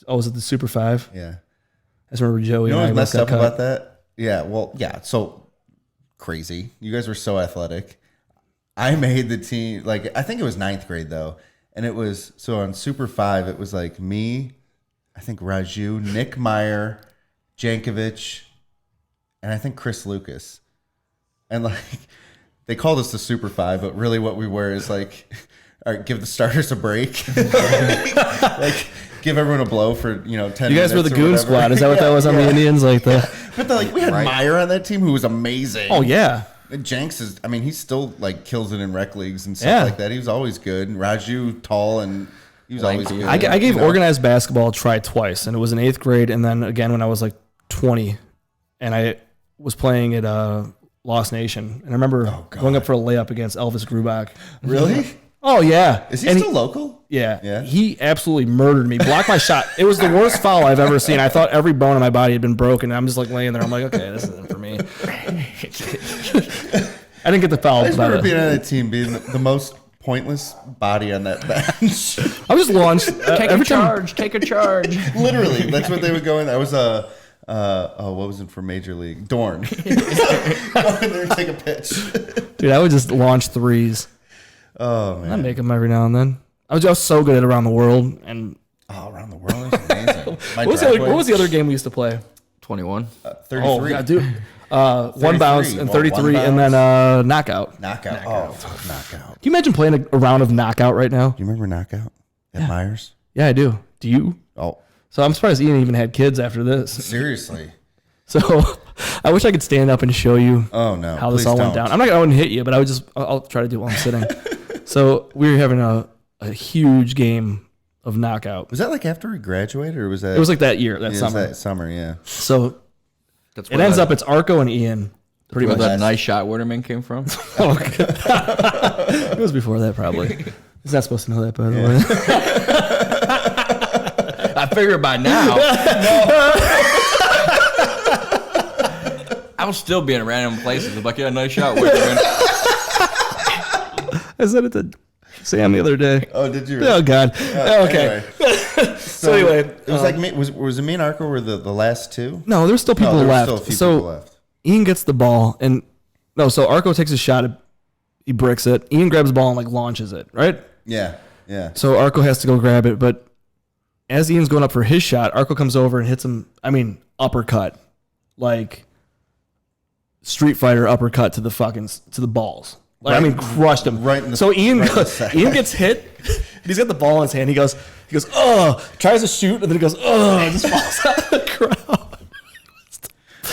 Oh, was it the Super 5? Yeah. I just remember Joey. You know and what's I messed both up got cut. about that? Yeah, well, yeah, so crazy. You guys were so athletic. I made the team, like, I think it was 9th grade, though. And it was, so on Super 5, it was like me, I think Raju, Nick Meyer, Jankovic, and I think Chris Lucas. And, like, they called us the Super 5, but really what we were is, like, all right, give the starters a break. like, give everyone a blow for 10 minutes. You guys were the goon whatever. squad. Is that what that was on the Indians? Like the. But we had Meyer on that team who was amazing. Oh yeah. And Jenks is, I mean, he still like kills it in rec leagues and stuff like that. He was always good. And Raju, tall, and he was always good. I gave organized basketball a try twice, and it was in 8th grade, and then again when I was like 20, and I was playing at Lost Nation, and I remember going up for a layup against Elvis Grubach. Really? Oh yeah. Is he still local? Yeah. Yeah. He absolutely murdered me. Blocked my shot. It was the worst foul I've ever seen. I thought every bone in my body had been broken. I'm just like laying there. I'm like, okay, this isn't for me. I didn't get the foul. I just remember being on that team, being the most pointless body on that bench. I was launched. Take a charge. Take a charge. Literally, that's what they would go in. I was what was it for Major League? Dorn. Go in there and take a pitch. Dude, I would just launch threes. Oh man, I make them every now and then. I was just so good at Around the World. And around the world is amazing. what was the other game we used to play? 21. 33. Oh, God, dude. One bounce and 33, and then knockout. Knockout. Oh, fuck, knockout. Can you imagine playing a round of knockout right now? Do you remember knockout at Myers? Yeah, I do. Do you? Oh, So I'm surprised Ian even had kids after this. seriously? So I wish I could stand up and show you Oh no, how this please all went don't. down. I'm not going to hit you, but I'll try to do it while I'm sitting. So we were having a huge game of knockout. Was that like after we graduated, or was that? It was like that year, that it was summer. that summer, yeah. So That's it ends up it's Arco and Ian. Pretty where much. that nice shot Waterman came from. Oh, God. It was before that, probably. He's not supposed to know that, by the way. I figure by now. I'll still be in random places. I'm like, yeah, nice shot, Waterman. I said it to Sam the other day. Oh, did you? Oh, God. Okay. Anyway. So anyway. It was like me. Was it me and Arco were the last two? No, there's still people there were left. still a few So people left. Ian gets the ball, and so Arco takes a shot. He bricks it. Ian grabs the ball and like launches it, right? Yeah, yeah. So Arco has to go grab it, but as Ian's going up for his shot, Arco comes over and hits him. I mean, uppercut, like Street Fighter uppercut to the balls. Like, I mean, crushed him. Right in the- so Ian, right in the side. Ian gets hit. And he's got the ball in his hand. He goes, oh, tries to shoot, and then he goes, oh, and just falls out of the crowd.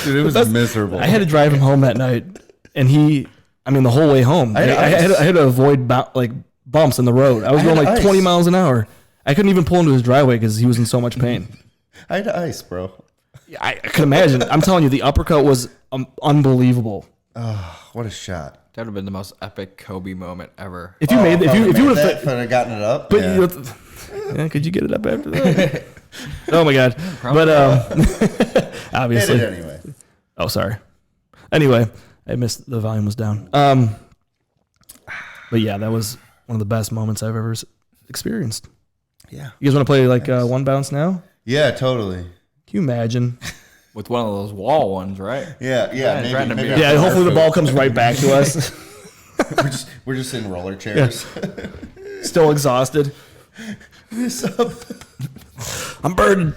Dude, it was miserable. I had to drive him home that night, and the whole way home, I had to avoid bumps in the road. I was going like 20 miles an hour. I couldn't even pull into his driveway because he was in so much pain. I had ice, bro. I could imagine. I'm telling you, the uppercut was unbelievable. Oh, what a shot! That would have been the most epic Kobe moment ever. If you made, if you would have, gotten it up, but yeah. yeah, could you get it up after that? Oh my God! But obviously, Hit it anyway. Oh, sorry. Anyway, I missed the volume was down. But yeah, that was one of the best moments I've ever experienced. Yeah. You guys want to play like one bounce now? Yeah, totally. Can you imagine? With one of those wall ones, right? Yeah. trying to Maybe be- I'll Yeah, put hopefully our the ball foot. comes right back to us. We're just in roller chairs. Still exhausted. I'm burdened.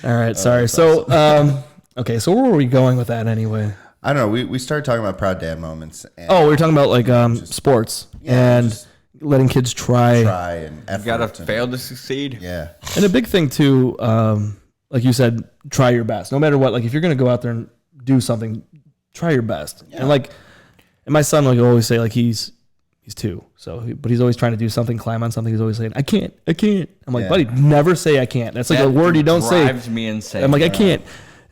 All right, sorry. So, okay, so where were we going with that anyway? I don't know. We started talking about proud dad moments. And Oh, we were talking about like sports and just letting kids try. and effort. You gotta and- fail to succeed. Yeah. And a big thing too, like you said, try your best. No matter what, like if you're gonna go out there and do something, try your best. Yeah. And my son like always say like he's 2, but he's always trying to do something, climb on something. He's always saying, I can't. I'm like, Yeah. buddy, never say I can't. That's like That a word you don't say. drives me insane. I'm like, I can't.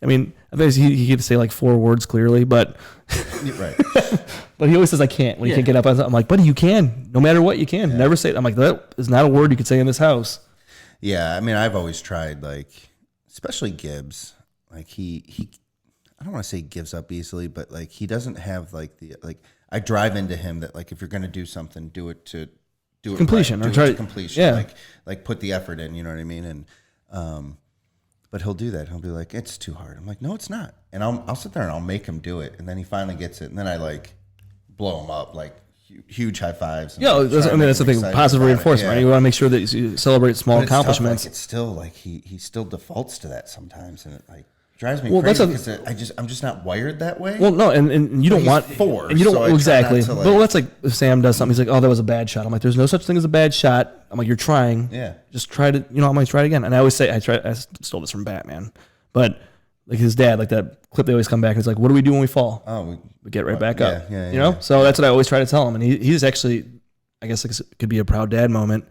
I mean, I bet he could say like 4 words clearly, but Right. but he always says I can't when he can't get up on something. I'm like, buddy, you can. No matter what, you can. Yeah. Never say it. I'm like, that is not a word you could say in this house. Yeah. I mean, I've always tried, like, especially Gibbs. Like he I don't want to say gives up easily, but like he doesn't have like I drive into him that like if you're going to do something, do it completion right. or try to completion. Yeah. Like put the effort in, you know what I mean? And but he'll do that. He'll be like, it's too hard. I'm like, no, it's not. And I'll sit there and I'll make him do it. And then he finally gets it. And then I like blow him up, like huge high fives. Yeah, that's the thing. Positive reinforcement. Right? You want to make sure that you celebrate small accomplishments. Like, it's still like he still defaults to that sometimes, and it like drives me crazy because I'm just not wired that way. Well, no, and you don't want 4, and you don't so exactly. But let's like if Sam does something, he's like, oh, that was a bad shot. I'm like, there's no such thing as a bad shot. I'm like, you're trying. Yeah. Just try to, I'm like, try it again. And I always say, I stole this from Batman, but like his dad, like that clip, they always come back and it's like, what do we do when we fall? Oh, we get right back up. Yeah, you know? So that's what I always try to tell him. And he's actually, I guess it could be a proud dad moment.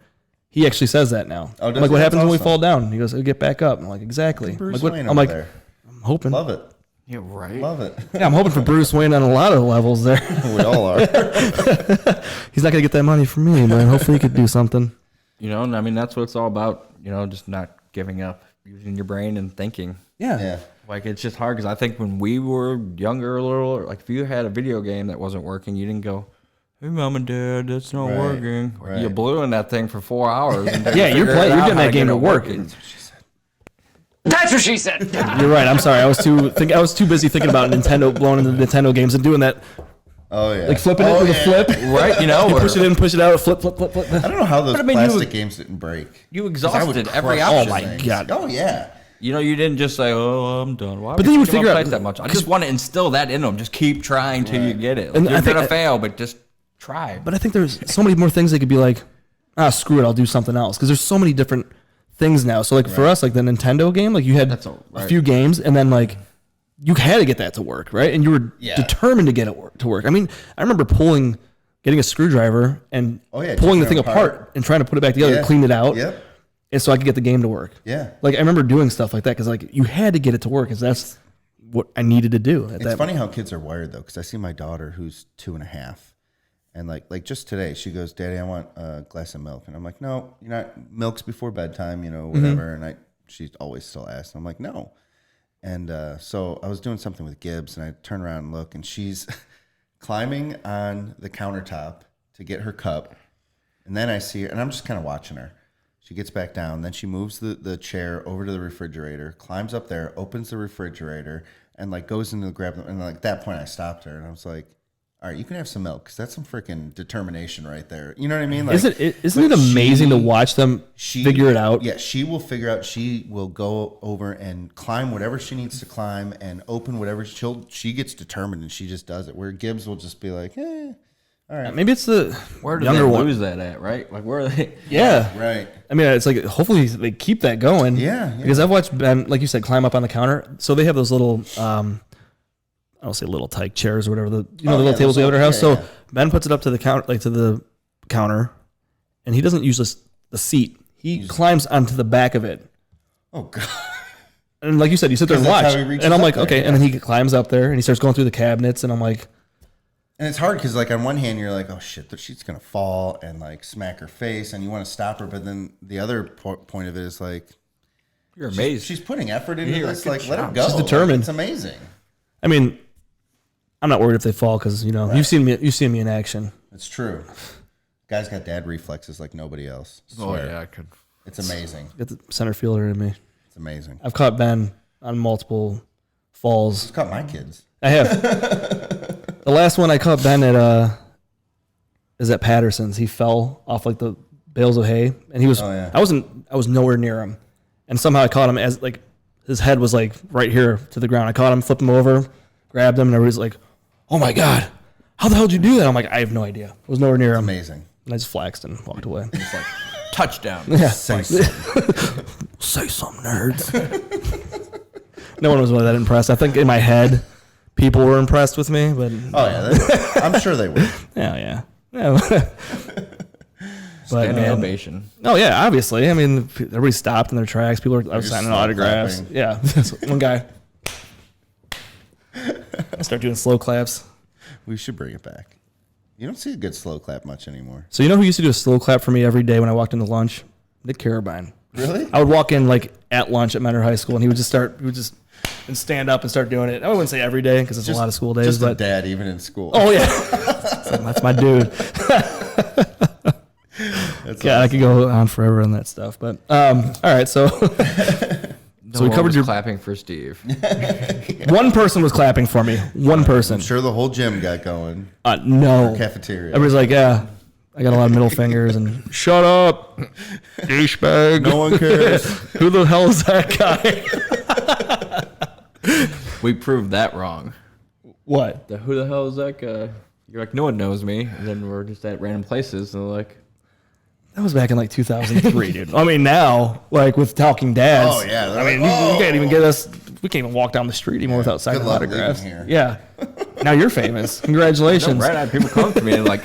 He actually says that now. Oh, I'm like, what happens when we fall down? He goes, I'll get back up. I'm like, exactly. Bruce like, Wayne I'm like, there. I'm hoping. Love it. Yeah, right. Love it. Yeah, I'm hoping for Bruce Wayne on a lot of levels there. We all are. He's not going to get that money from me, but hopefully he could do something. You know, and I mean, that's what it's all about, just not giving up, using your brain and thinking. Yeah. Like, it's just hard because I think when we were younger, a little, like if you had a video game that wasn't working, you didn't go, hey, mom and dad, that's not working. Or you blew in that thing for 4 hours. And yeah, you're getting that game to work. That's what she said. You're right. I'm sorry. I was too busy thinking about Nintendo blowing into the Nintendo games and doing that. Oh yeah. Like flipping it with a flip, right? You push it in, push it out, flip. I don't know how those plastic games didn't break. You exhausted every option. Oh my god. Oh yeah. You didn't just say, "Oh, I'm done." Why but then you would figure out that much. I just want to instill that in them. Just keep trying till you get it. Like, And you're I think gonna fail, but just try. But I think there's so many more things they could be like, screw it, I'll do something else. Because there's so many different things now. So like for us, like the Nintendo game, like you had a few games, and then like you had to get that to work, right? And you were determined to get it to work. I mean, I remember getting a screwdriver and pulling the thing apart and trying to put it back together and clean it out. Yep. And so I could get the game to work. Yeah. Like I remember doing stuff like that because like you had to get it to work because that's what I needed to do. It's funny how kids are wired though, because I see my daughter who's 2.5, and like just today she goes, "Daddy, I want a glass of milk," and I'm like, "No, you're not. Milk's before bedtime, whatever." And she always still asks, and I'm like, "No." And so I was doing something with Gibbs, and I turn around and look, and she's climbing on the countertop to get her cup, and then I see her, and I'm just kind of watching her. She gets back down, then she moves the chair over to the refrigerator, climbs up there, opens the refrigerator, and like goes into the grab them. And like at that point, I stopped her, and I was like, "All right, you can have some milk, because that's some freaking determination right there." You know what I mean? Like, isn't it amazing to watch them figure it out? Yeah, she will figure out. She will go over and climb whatever she needs to climb and open whatever. She gets determined and she just does it. Where Gibbs will just be like, all right. Maybe it's the where do younger they one. lose that at, right? Like where are they? Yeah, right. I mean, it's like hopefully they keep that going. Yeah. Because I've watched Ben, like you said, climb up on the counter. So they have those little, I don't say little tyke chairs or whatever the little tables we have at our house. So Ben puts it up to the counter, and he doesn't use the seat. He climbs onto the back of it. Oh god. And like you said, you sit there and watch. And I'm like, okay. And then he climbs up there and he starts going through the cabinets, and I'm like. And it's hard because, like, on one hand, you're like, oh, shit, she's going to fall and, like, smack her face, and you want to stop her. But then the other point of it is, like, you're amazed. She's putting effort into this. Like, let her go. She's determined. Like, it's amazing. I mean, I'm not worried if they fall because, you've seen me in action. It's true. Guy's got dad reflexes like nobody else. Oh, yeah, I could. It's amazing. Get the center fielder in me. It's amazing. I've caught Ben on multiple falls. It's caught my kids. I have. The last one I caught Ben is at Patterson's. He fell off like the bales of hay, and he was. Oh, yeah. I was nowhere near him, and somehow I caught him as like his head was like right here to the ground. I caught him, flipped him over, grabbed him, and everybody's like, "Oh my god, how the hell did you do that?" I'm like, "I have no idea. I was nowhere near him." Amazing. And I just flexed and walked away. It's like touchdown. Yeah. Say something. Say something, nerds. No one was really that impressed. I think in my head. People were impressed with me, but I'm sure they were. Yeah. But ovation. Oh yeah, obviously. I mean, everybody stopped in their tracks. People were signing autographs. Clapping. Yeah, one guy. I start doing slow claps. We should bring it back. You don't see a good slow clap much anymore. So you know who used to do a slow clap for me every day when I walked into lunch? Nick Carabine. Really? I would walk in like at lunch at Mentor High School, and he would just and stand up and start doing it. I wouldn't say every day because it's a lot of school days. Just but a dad, even in school. Oh yeah, so that's my dude. Yeah, I could go on forever on that stuff. But all right, so we covered your clapping for Steve. One person was clapping for me. One person. I'm sure the whole gym got going. No. Cafeteria. Everybody's like, yeah. I got a lot of middle fingers and shut up, douchebag. No one cares. Who the hell is that guy? We proved that wrong. What? Who the hell is that guy? You're like, no one knows me. And then we're just at random places and they're like, That was back in like 2003, dude. I mean, now, like with Talking Dads. Oh, yeah. I mean, you can't even get us. We can't even walk down the street anymore without signing Good luck autographs. leaving here. Yeah. Now you're famous. Congratulations. no, right? People come to me and like,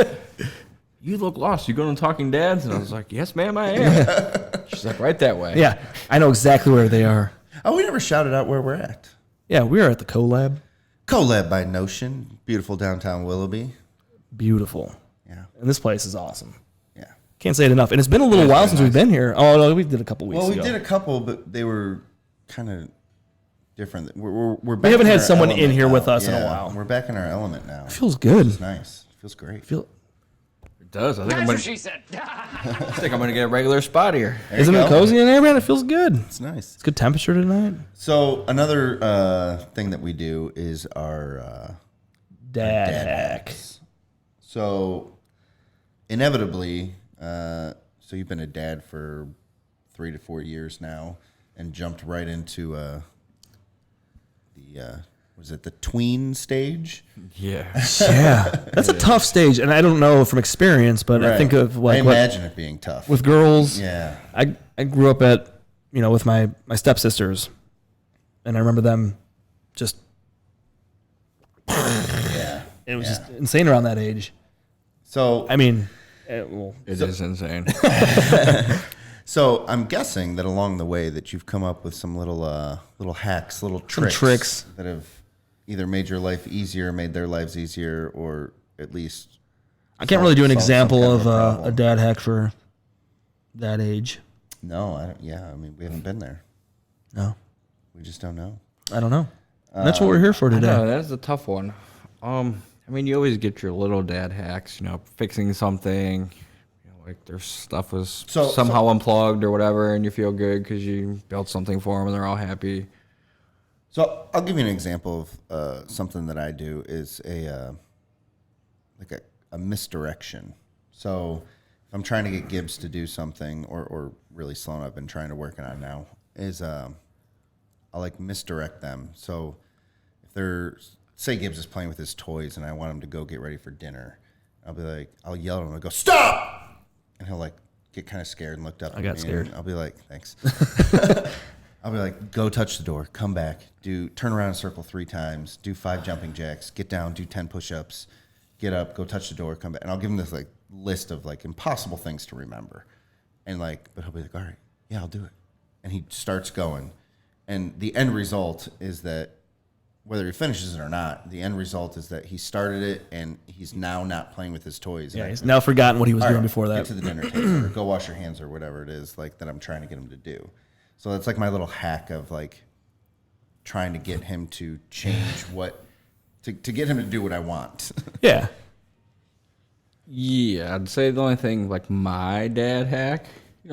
you look lost. You going to Talking Dads? And I was like, yes, ma'am, I am. She's like, right that way. Yeah. I know exactly where they are. Oh, we never shouted out where we're at. Yeah, we are at the Collab. Collab by Notion. Beautiful downtown Willoughby. Beautiful. Yeah. And this place is awesome. Yeah. Can't say it enough. And it's been a little while since we've been here. Oh, no, we did a couple weeks Well, ago. we did a couple, but they were kind of different. We're back We haven't in had our someone in element here now. with us in a Yeah, while. We're back in our element now. It feels good. It's nice. It feels great. It does. I think I'm going to get a regular spot here. Isn't it cozy in there, man? It feels good. It's nice. It's good temperature tonight. So another thing that we do is our Dad hack. So inevitably, so you've been a dad for 3 to 4 years now, and jumped right into the tween stage? Yeah. Yeah, that's a tough stage, and I don't know from experience, but I think of like I imagine it being tough with girls. Yeah, I grew up at with my stepsisters, and I remember them just. yeah. It was just insane around that age. So I mean, It is insane. So I'm guessing that along the way that you've come up with some little hacks, little tricks that have either made your life easier, made their lives easier, or at least I can't really do an solve some example kind of a a problem. dad hack for that age. No, I don't. Yeah, I mean we haven't been there. No, We just don't know. I don't know. That's what we're here for today. No, that's a tough one. I mean, you always get your little dad hacks, fixing something. Like their stuff was somehow unplugged or whatever, and you feel good because you built something for them and they're all happy. So I'll give you an example of something that I do is a misdirection. So if I'm trying to get Gibbs to do something, or really Sloan I've been trying to work on now, is I'll like misdirect them. So if they're, say Gibbs is playing with his toys and I want him to go get ready for dinner, I'll yell at him and go, "Stop!" And he'll like get kind of scared and looked up. I got scared. And I'll be like, "Thanks." I'll be like, "Go touch the door, come back, turn around and circle 3 times, do 5 jumping jacks, get down, do 10 push-ups, get up, go touch the door, come back." And I'll give him this like list of like impossible things to remember. And but he'll be like, "All right, yeah, I'll do it." And he starts going. And the end result is that whether he finishes it or not, the end result is that he started it and he's now not playing with his toys. Yeah, he's now forgotten what he was doing before that. Get to the dinner table or go wash your hands or whatever it is like that I'm trying to get him to do. So that's like my little hack of like trying to get him to change to get him to do what I want. Yeah. Yeah, I'd say the only thing like my dad hack,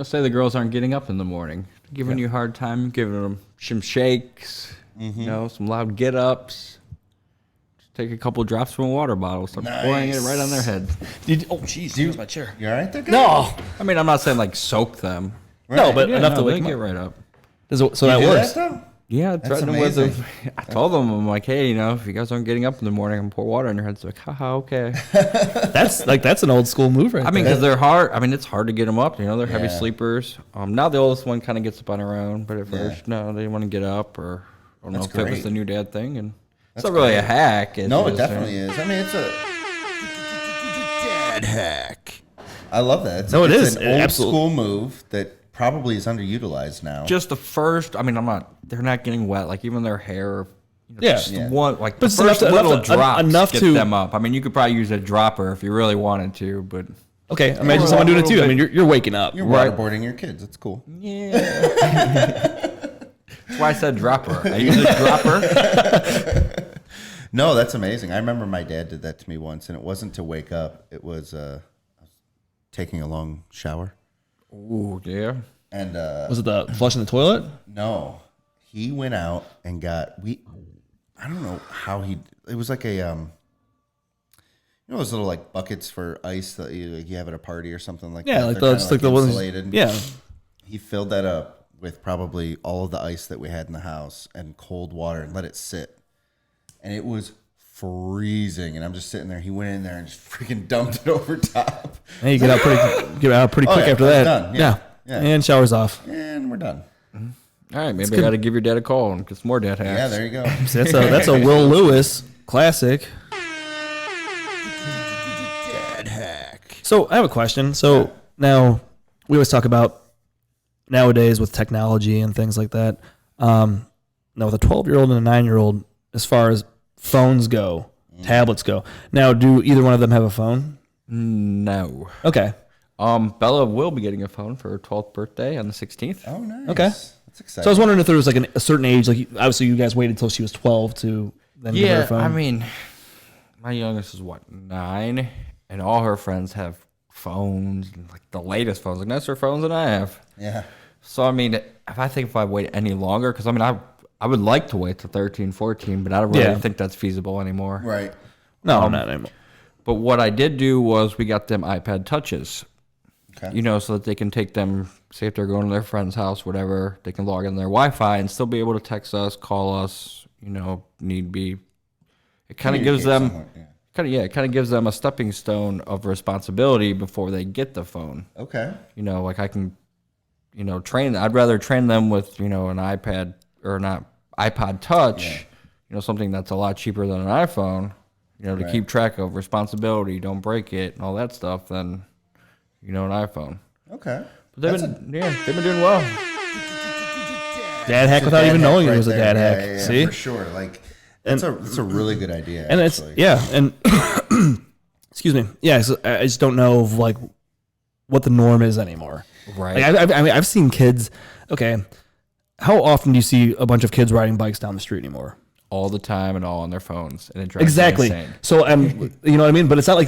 say the girls aren't getting up in the morning, giving you a hard time, giving them some shakes, some loud get-ups. Just take a couple drops from a water bottle, start pouring it right on their head. Oh, jeez, here's my chair. You all right there, guy? No. I mean, I'm not saying like soak them. No, but enough to they wake get them up. right up. So that You do works. that, though? Yeah, I That's threatened them with them. amazing. I told them, I'm like, hey, if you guys aren't getting up in the morning, I'm gonna pour water on your heads. They're like, haha, okay. That's an old school move, right? I mean, there. because they're hard. I mean, it's hard to get them up. They're heavy Yeah. sleepers. Now the oldest one kind of gets up on her own, but at first, no, they didn't want to get up, or I don't know That's if it was great. the new dad thing. And That's it's not really a great. hack. It's No, it just, definitely is. I mean, it's a dad hack. I love that. It's, No, it it's is. an old Absolutely. school move that probably is underutilized now. Just the first. I mean, they're not getting wet. Like even their hair. Yeah. Just Yeah. one. Like But the it's enough first to- little enough to- drops enough get to- them up. I mean, you could probably use a dropper if you really wanted to, but Okay, imagine someone doing it too. I mean, you're waking up. You're Right. waterboarding your kids. It's cool. yeah. That's why I said dropper. I use a dropper. No, that's amazing. I remember my dad did that to me once, and it wasn't to wake up. It was taking a long shower. Ooh, yeah. And Was it the flushing the toilet? no, he went out and got I don't know how it was like a those little like buckets for ice that you have at a party or something like that. Yeah, like They're the kinda, ones. insulated. Yeah. He filled that up with probably all of the ice that we had in the house and cold water and let it sit. And it was freezing. And I'm just sitting there. He went in there and just freaking dumped it over top. Hey, you get out pretty quick yeah, after that. done. Yeah. Yeah. And showers off. And we're done. All right, maybe I got to give your dad a call and get some more dad hacks. Yeah, there you go. So that's a Will Lewis classic. Dad hack. So I have a question. So now we always talk about nowadays with technology and things like that. Now with a 12-year-old and a 9-year-old, as far as phones go, tablets go. Now, do either one of them have a phone? No. Okay. Bella will be getting a phone for her 12th birthday on the 16th. Oh, nice. Okay. That's exciting. So I was wondering if there was like a certain age, like obviously you guys waited until she was 12 to then give her a phone. I mean, my youngest is 9, and all her friends have phones, and like the latest phones, like nicer phones than I have. Yeah. So I mean, if I wait any longer, because I mean, I would like to wait to 13, 14, but I don't really think that's feasible anymore. Right. No, not anymore. But what I did do was we got them iPad touches. Okay. So that they can take them, say if they're going to their friend's house, whatever, they can log in their Wi-Fi and still be able to text us, call us, need be. It kind of gives them, it kind of gives them a stepping stone of responsibility before they get the phone. Okay. Like I can, train. I'd rather train them with, an iPad or not iPod Touch, something that's a lot cheaper than an iPhone, to keep track of responsibility, don't break it, and all that stuff. Than an iPhone. Okay. But they've been doing well. Dad hack without even knowing it was a dad hack. Yeah, See? for sure. Like that's a really good idea. And actually. and excuse me. Yeah, so I just don't know of like what the norm is anymore. Right. Like, I've seen kids. Okay, how often do you see a bunch of kids riding bikes down the street anymore? All the time and all on their phones, and it drives Exactly. me insane. So you know what I mean. But it's not like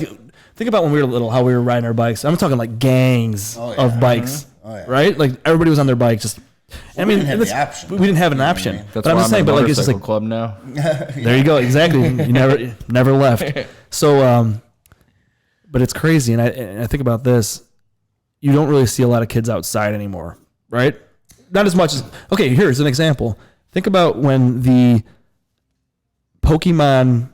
think about when we were little, how we were riding our bikes. I'm talking like gangs of bikes, right? Like everybody was on their bike. Just we didn't have the option. We didn't have an option. That's but why I'm just saying. in a But like it's just like club now. there you go. Exactly. You never left. So but it's crazy, and I think about this. You don't really see a lot of kids outside anymore, right? Not as much as okay. Here's an example. Think about when the Pokemon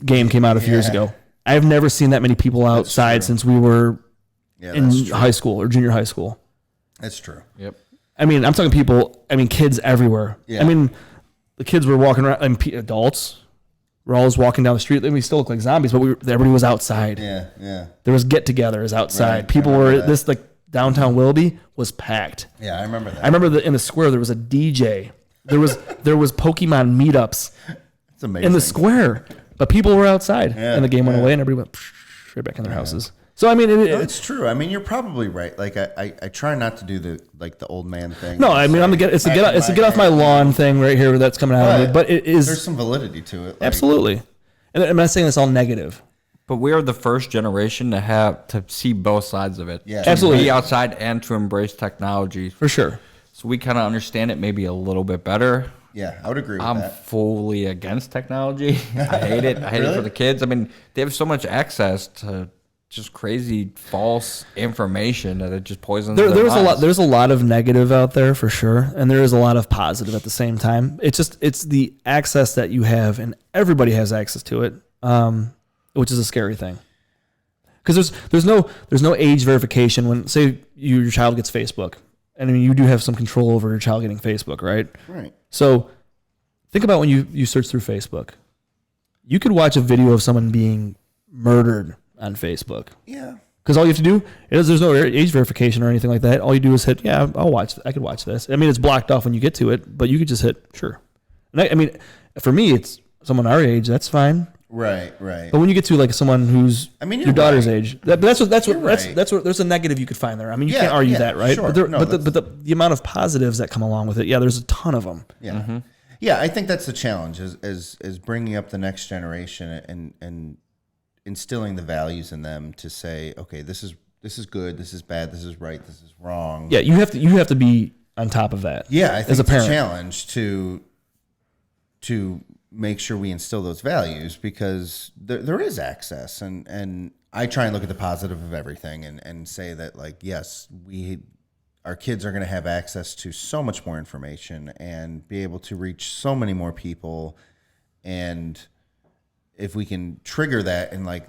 game came out a few years ago. I've never seen that many people outside since we were in high school or junior high school. That's true. Yep. I mean, I'm talking people. I mean, kids everywhere. Yeah. I mean, the kids were walking around. And adults were always walking down the street. And we still look like zombies, but everybody was outside. Yeah, yeah. There was get-togethers outside. Right, People were this like downtown Willoughby was packed. Yeah, I remember that. I remember in the square there was a DJ. There was Pokemon meetups It's amazing. in the square, but people were outside, Yeah, and the game went yeah. away, and everybody went right back in their houses. So I mean, It's true. I mean, you're probably right. Like I try not to do the old man thing. no, I mean it's the get off my lawn thing right here that's coming out of it, but it is There's some validity to it. Like, absolutely. And I'm not saying it's all negative. But we are the first generation to see both sides of it. Yeah. To Absolutely. be outside and to embrace technology. For sure. So we kind of understand it maybe a little bit better. Yeah, I would agree with I'm that. fully against technology. I hate it. I hate it for the kids. I mean, they have so much access to just crazy false information that it just poisons their minds. There's a lot of negative out there for sure, and there is a lot of positive at the same time. It's the access that you have, and everybody has access to it, which is a scary thing. Because there's no age verification when say your child gets Facebook, and I mean you do have some control over your child getting Facebook, right? Right. So think about when you search through Facebook, you could watch a video of someone being murdered on Facebook. Yeah. Because all you have to do is there's no age verification or anything like that. All you do is hit, I could watch this. I mean, it's blocked off when you get to it, but you could just hit, sure. And I mean, for me, it's someone our age, that's fine. Right, right. But when you get to like someone who's you're your daughter's right. age, that's what right. that's what there's a negative you could find there. I mean, you Yeah, can't argue yeah, that, right? sure. But No, the amount of positives that come along with it, yeah, there's a ton of them. Yeah. Yeah, I think that's the challenge is bringing up the next generation and instilling the values in them to say, okay, this is good, this is bad, this is right, this is wrong. Yeah, you have to be on top of that. Yeah, I think as a it's parent. a challenge to make sure we instill those values because there is access and I try and look at the positive of everything and say that like yes, our kids are going to have access to so much more information and be able to reach so many more people, and if we can trigger that and like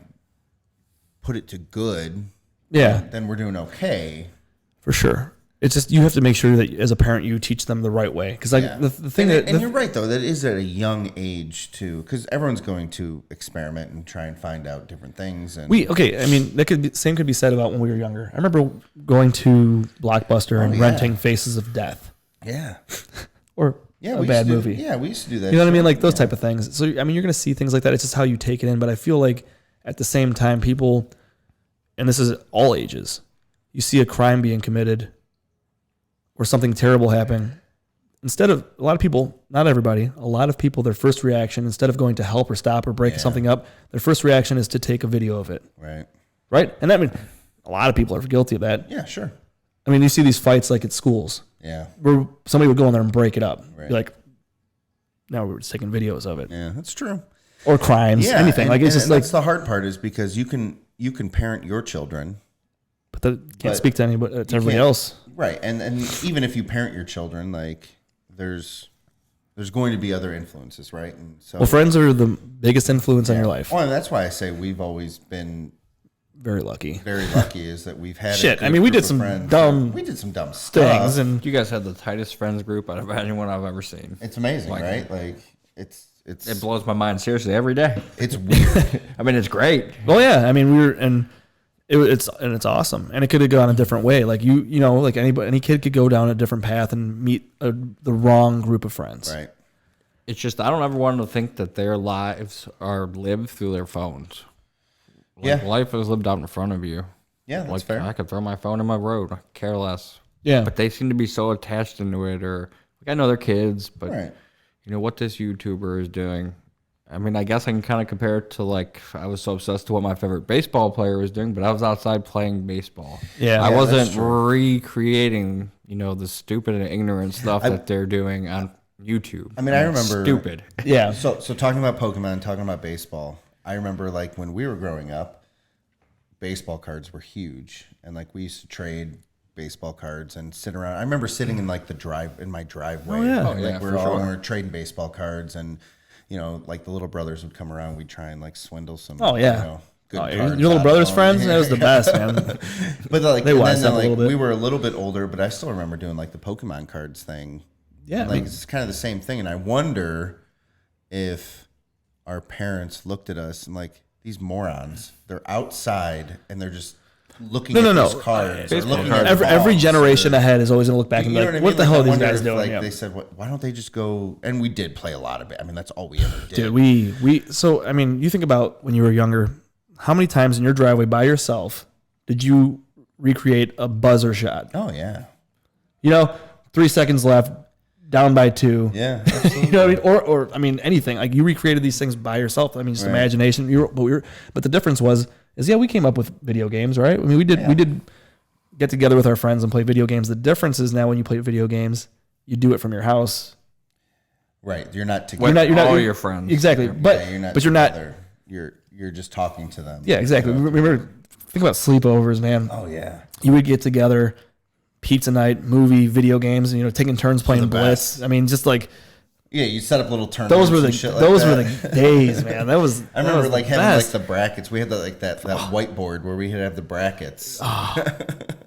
put it to good, then we're doing okay. For sure. It's just you have to make sure that as a parent you teach them the right way because like the thing and you're right though, that is at a young age too, because everyone's going to experiment and try and find out different things. And I mean that could be said about when we were younger. I remember going to Blockbuster and renting Faces of Death. Yeah. Or a bad movie. Yeah, we used to do that. You know what I mean? Like those type of things. So I mean, you're going to see things like that. It's just how you take it in. But I feel like at the same time, people, and this is all ages, you see a crime being committed or something terrible happen. Instead of a lot of people, not everybody, a lot of people, their first reaction, instead of going to help or stop or break something up, their first reaction is to take a video of it. Right. Right. And I mean, a lot of people are guilty of that. Yeah, sure. I mean, you see these fights like at schools. Yeah. Where somebody would go in there and break it up. Right. You're like, now we're just taking videos of it. Yeah, that's true. Or crimes, anything. And, like it's just and like that's the hard part is because you can parent your children, but that can't speak to anybody, to everybody else. Right. And even if you parent your children, like there's going to be other influences, right? And so Well, friends are the biggest influence on your life. Well, and that's why I say we've always been Very lucky. very lucky is that we've had Shit, a I mean, we group did of some friends. dumb We did some dumb things, stuff. and You guys had the tightest friends group out of anyone I've ever seen. It's amazing, Like, right? Like It blows my mind seriously every day. it's weird. I mean, it's great. well, yeah. I mean, it's awesome, and it could have gone a different way. Like you know, like any kid could go down a different path and meet the wrong group of friends. Right. It's just I don't ever want to think that their lives are lived through their phones. Like, life is lived out in front of you. Yeah, that's like fair. I could throw my phone in my road, I care less. Yeah. But they seem to be so attached into it, or like I know they're kids, but Right. you know what this YouTuber is doing. I mean, I guess I can kind of compare it to like I was so obsessed to what my favorite baseball player was doing, but I was outside playing baseball. Yeah. I Yeah, wasn't recreating, the stupid and ignorant stuff that they're doing on YouTube. I mean, I remember stupid. Yeah. So talking about Pokemon, talking about baseball, I remember like when we were growing up, baseball cards were huge, and like we used to trade baseball cards and sit around. I remember sitting in like my driveway. Oh, yeah. And, like for we sure. were trading baseball cards, and like the little brothers would come around. We'd try and like swindle some. Oh, yeah. Good Oh, your cards little out brother's of them. friends, that was the best, man. But like, They and wised then, up a like little bit. we were a little bit older, but I still remember doing like the Pokemon cards thing. Yeah. Like it's kind of the same thing, and I wonder if our parents looked at us and like these morons. They're outside and they're just looking No, at no, these no. cards. or Baseball looking cards. at every balls, generation or- ahead is always going to look back and be You know like, what I what mean? the hell Like, are I these wonder guys if, doing? Like Yeah. they said, why don't they just go? And we did play a lot of it. I mean, that's all we ever did. Dude, so I mean, you think about when you were younger, how many times in your driveway by yourself did you recreate a buzzer shot? Oh yeah, 3 seconds left, down by 2. yeah. Absolutely. You know what I mean? Or I mean, anything. Like you recreated these things by yourself. I mean, just Right. imagination. But the difference is we came up with video games, right? I mean, we did get together with our friends and play video games. The difference is now when you play video games, you do it from your house. Right. You're not With together. You're not all your friends. Exactly. But Yeah, you're not. you're not. together. You're just talking to them. Yeah, exactly. Remember, think about sleepovers, man. Oh yeah. You would get together, pizza night, movie, video games, and, taking turns playing the Blitz. I mean, just like Yeah, you set up little tournaments. those were the and shit like those were that. the days, man. That was I remember like having best. like the brackets. We had that whiteboard where we had to have the brackets.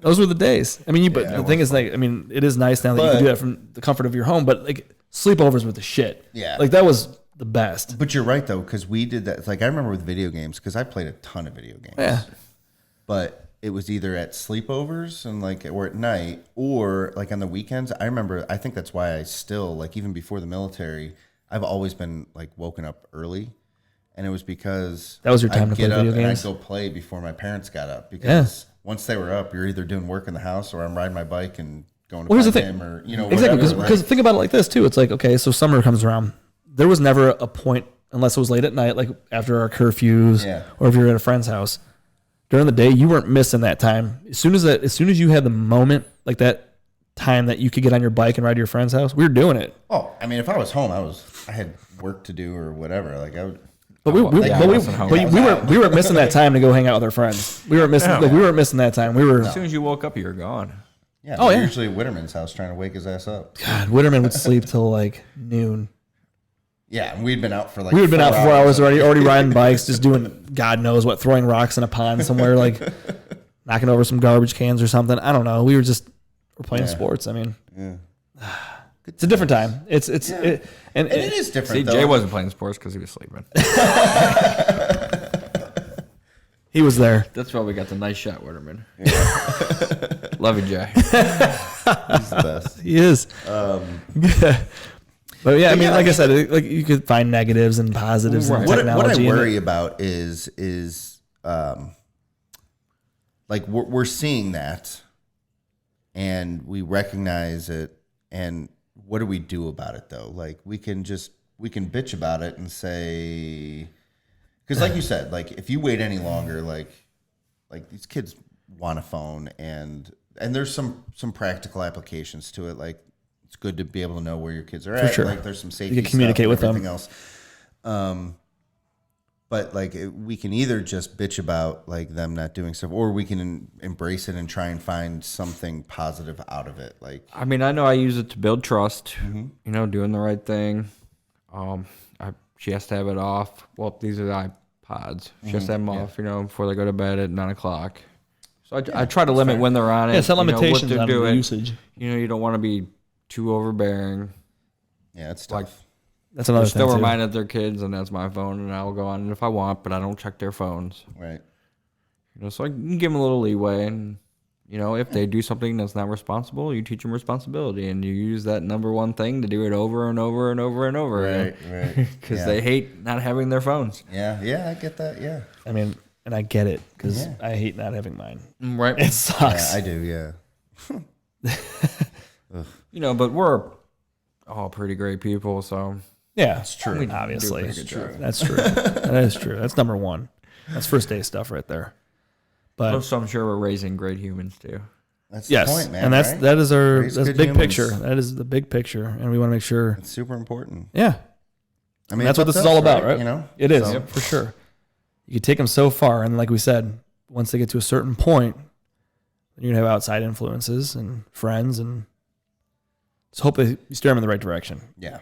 Those were the days. I mean, but Yeah, the it thing is, like, I mean, it is nice now that you can do that from the comfort of your home. But like sleepovers were the shit. Yeah. like that was the best. But you're right though, because we did that. Like I remember with video games, because I played a ton of video games. Yeah. But it was either at sleepovers and or at night, or like on the weekends. I remember. I think that's why I still even before the military, I've always been like woken up early, and it was because That was your time I'd to play get up video and games? I'd go play before my parents got up because once they were up, you're either doing work in the house or I'm riding my bike and going to Well, here's find the thing. him or Exactly, whatever. because think about it like this too. It's like, okay, so summer comes around. There was never a point, unless it was late at night, like after our curfews, or if you're at a friend's house. During the day, you weren't missing that time. As soon as you had the moment, like that time that you could get on your bike and ride to your friend's house, we were doing it. Oh, I mean, if I was home, I had work to do or whatever. Like I would. But we weren't missing that time to go hang out with our friends. We weren't missing we weren't missing that time. We were. As soon as you woke up, you were gone. Yeah. Oh, yeah. Usually at Witterman's house trying to wake his ass up. God, Witterman would sleep till like noon. Yeah, and we'd been out for like. We had been out for 4 hours already riding bikes, just doing God knows what, throwing rocks in a pond somewhere, like knocking over some garbage cans or something. I don't know. We're playing sports. I mean, it's a different time. And it is different. See, though. Jay wasn't playing sports because he was sleeping. He was there. That's why we got the nice shot, Witterman. Love you, Jay. He's the best. He is. But yeah, I mean, like I said, like you could find negatives and positives in What technology. I worry about is like we're seeing that, and we recognize it, and what do we do about it though? Like we can bitch about it and say, because like you said, like if you wait any longer, like these kids want a phone, and there's some practical applications to it, like. It's good to be able to know where your kids are at. Sure. Like there's some safety. You can communicate with them. Everything else. But like we can either just bitch about like them not doing stuff, or we can embrace it and try and find something positive out of it. Like I mean, I know I use it to build trust. You know, doing the right thing. She has to have it off. Well, these are the iPods. She has to have them off. You know, before they go to bed at 9 o'clock. So I try to limit when they're on it. Yeah, set you know, limitations what they're on the doing. usage. You know, you don't want to be too overbearing. yeah, it's Like tough. That's another they're still thing too. reminded their kids, and that's my phone, and I'll go on it if I want, but I don't check their phones. Right. You know, so I can give them a little leeway, and you know, if they do something that's not responsible, you teach them responsibility, and you use that number one thing to do it over and over and over and over. Right. Because they hate not having their phones. Yeah, I get that. Yeah. I mean, and I get it because I hate not having mine. Right. It sucks. Yeah, I do. Yeah. You know, but we're all pretty great people, so Yeah, that's true. Obviously, pretty good job. that's true. That is true. That's number one. That's first day stuff right there. But so I'm sure we're raising great humans too. That's yes, the point, man. and that's right? that is our Raise that's good big humans. picture. That is the big picture, and we want to make sure. It's super important. Yeah, I mean, that's it's what this up is to all us, about, right? You know, it is So- for sure. You can take them so far, and like we said, once they get to a certain point, you're gonna have outside influences and friends, and just hope you steer them in the right direction. Yeah.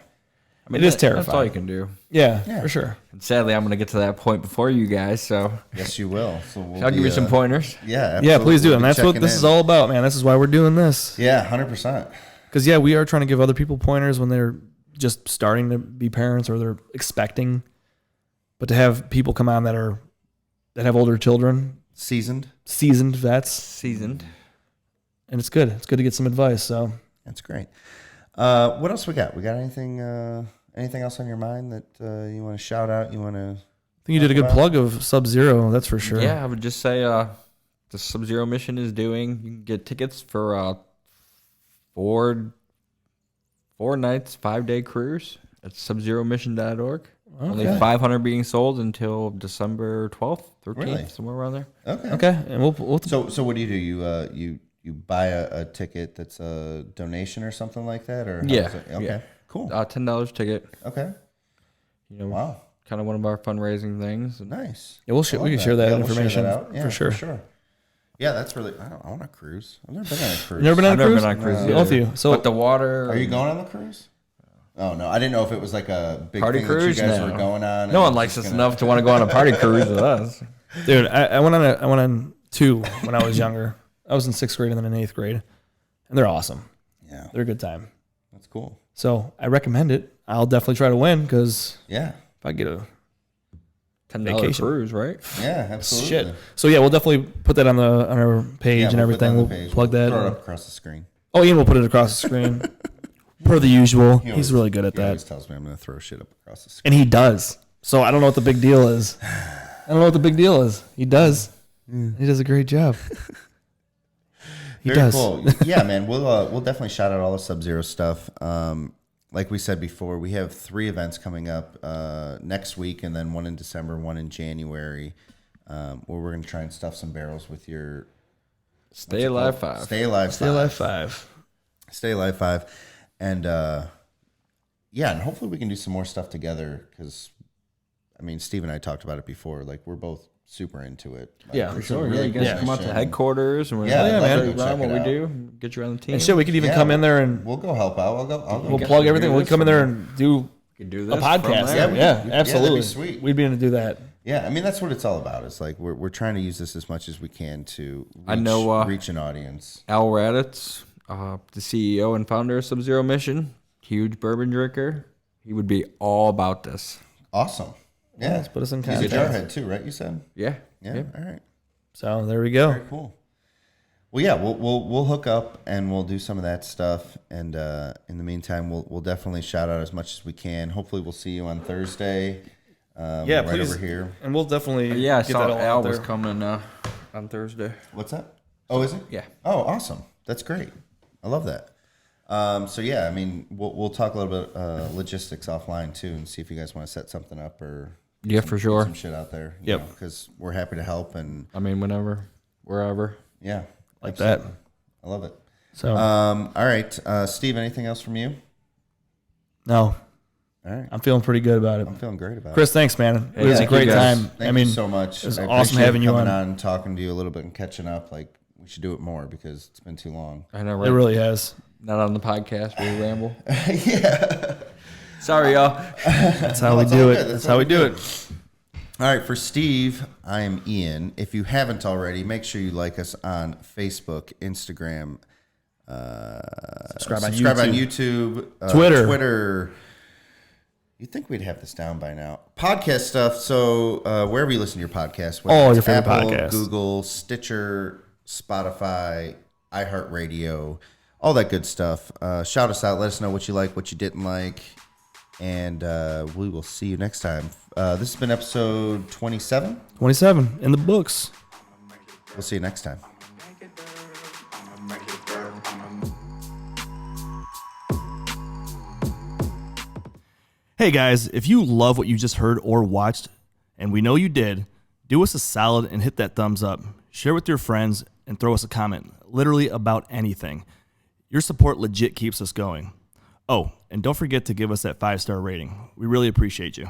I mean, It is That's all terrifying. you can do. Yeah, for sure. And sadly, I'm going to get to that point before you guys, so Yes, you will. So I'll give you some pointers. Yeah. Yeah, please do, absolutely. and that's what Checking this in. is all about, man. This is why we're doing this. Yeah, 100%. Because we are trying to give other people pointers when they're just starting to be parents or they're expecting. But to have people come on that have older children, Seasoned. seasoned vets, Seasoned. and it's good. It's good to get some advice. So That's great. What else we got? We got anything else on your mind that you want to shout out? You want to? I think you did a good plug of Sub-Zero. That's for sure. Yeah, I would just say the Sub-Zero mission is doing. You can get tickets for 4 nights, 5-day cruise at subzeromission.org. Only 500 being sold until December 12th, 13th, Really? somewhere around there. Okay. Okay, and we'll So what do? You buy a ticket that's a donation or something like that, or how Yeah, does it- okay, yeah. cool. $10 ticket. Okay, You know, wow, kind of one of our fundraising things. And nice. Yeah, we I love can share that Yeah, we'll information share that out. Yeah, for sure. Yeah, that's really. I want a cruise. I've never been on a cruise. Never been on I've a never cruise? been on a cruise Both of either. you. So But the water. Are you going on the cruise? Oh no, I didn't know if it was like a big Party thing cruise? that you guys No. were going on. No one likes us enough to want to go on a party cruise with us. dude, I went on 2 when I was younger. I was in 6th grade and then in 8th grade, and they're awesome. Yeah, They're a good time. that's cool. So I recommend it. I'll definitely try to win because Yeah, if I get a $10 Vacation. cruise, right? yeah, absolutely. shit. So yeah, we'll definitely put that on our page Yeah, and we'll put that everything. on We'll the page. plug that. Throw it up across the screen. Oh, Ian will put it across the screen. Per the usual. He He's really good at He always that. tells me I'm going to throw shit up across the screen. And he does. So I don't know what the big deal is. He does. He does a great job. He Very does. cool. Yeah, man. We'll definitely shout out all the Sub-Zero stuff. Like we said before, we have 3 events coming up next week, and then one in December, one in January, where we're going to try and stuff some barrels with your Stay Alive 5. Stay Alive 5. Stay Alive 5. Stay Alive 5. And yeah, and hopefully we can do some more stuff together because, I mean, Steve and I talked about it before. Like, we're both super into it. Like, Yeah, it's for a sure. Yeah, really you guys cool come out to mission. headquarters and we're Yeah, I'd love show to you check around what it we out. do, get you on the team. And shit, we could even Yeah, come in there and we'll go help out. I'll go we'll get plug you. everything. We'll come in there and do We could do a this podcast. from there. Yeah, absolutely. sweet. We'd be able to do that. Yeah, I mean that's what it's all about. It's like we're trying to use this as much as we can to reach, I know, reach an audience. Al Raditz, the CEO and founder of Sub-Zero Mission, huge bourbon drinker. He would be all about this. Awesome. Yeah, Let's put us in he's a contact. jarhead too, right? You said. Yeah. Yeah. All right. So there we go. Very cool. Well, yeah, we'll hook up and we'll do some of that stuff. And in the meantime, we'll definitely shout out as much as we can. Hopefully, we'll see you on Thursday. Yeah, right please. over here. And we'll definitely Yeah, I get saw that all Al out was there. coming on Thursday. What's that? Oh, is it? Yeah. Oh, awesome. That's great. I love that. So yeah, I mean, we'll talk a little bit logistics offline too, and see if you guys want to set something up or Yeah, for sure. some shit out there. Yep. Because we're happy to help and I mean, whenever, wherever. yeah, Like absolutely. that. I love it. So All right, Steve. Anything else from you? no, All right, I'm feeling pretty good about it. I'm feeling great about Chris, thanks, man. It Hey, was a thank you great guys. time. Thank I mean, you so much. it was I awesome appreciate having you coming on. talking to you a little bit, and catching up. Like we should do it more because it's been too long. I know, It right? really has. Not on the podcast, we ramble. Yeah. Sorry, y'all. That's how we it's all do it. good. That's all how we do good. it. All right, for Steve, I am Ian. If you haven't already, make sure you like us on Facebook, Instagram, Subscribe on YouTube, Twitter. You'd think we'd have this down by now. Podcast stuff. So wherever you listen to your podcast, All whether your it's favorite Apple, podcasts. Google, Stitcher, Spotify, iHeartRadio, all that good stuff. Shout us out. Let us know what you like, what you didn't like. And we will see you next time. This has been episode 27. 27 in the books. We'll see you next time. Hey guys, if you love what you just heard or watched, and we know you did, do us a solid and hit that thumbs up. Share with your friends and throw us a comment, literally about anything. Your support legit keeps us going. Oh, and don't forget to give us that 5-star rating. We really appreciate you.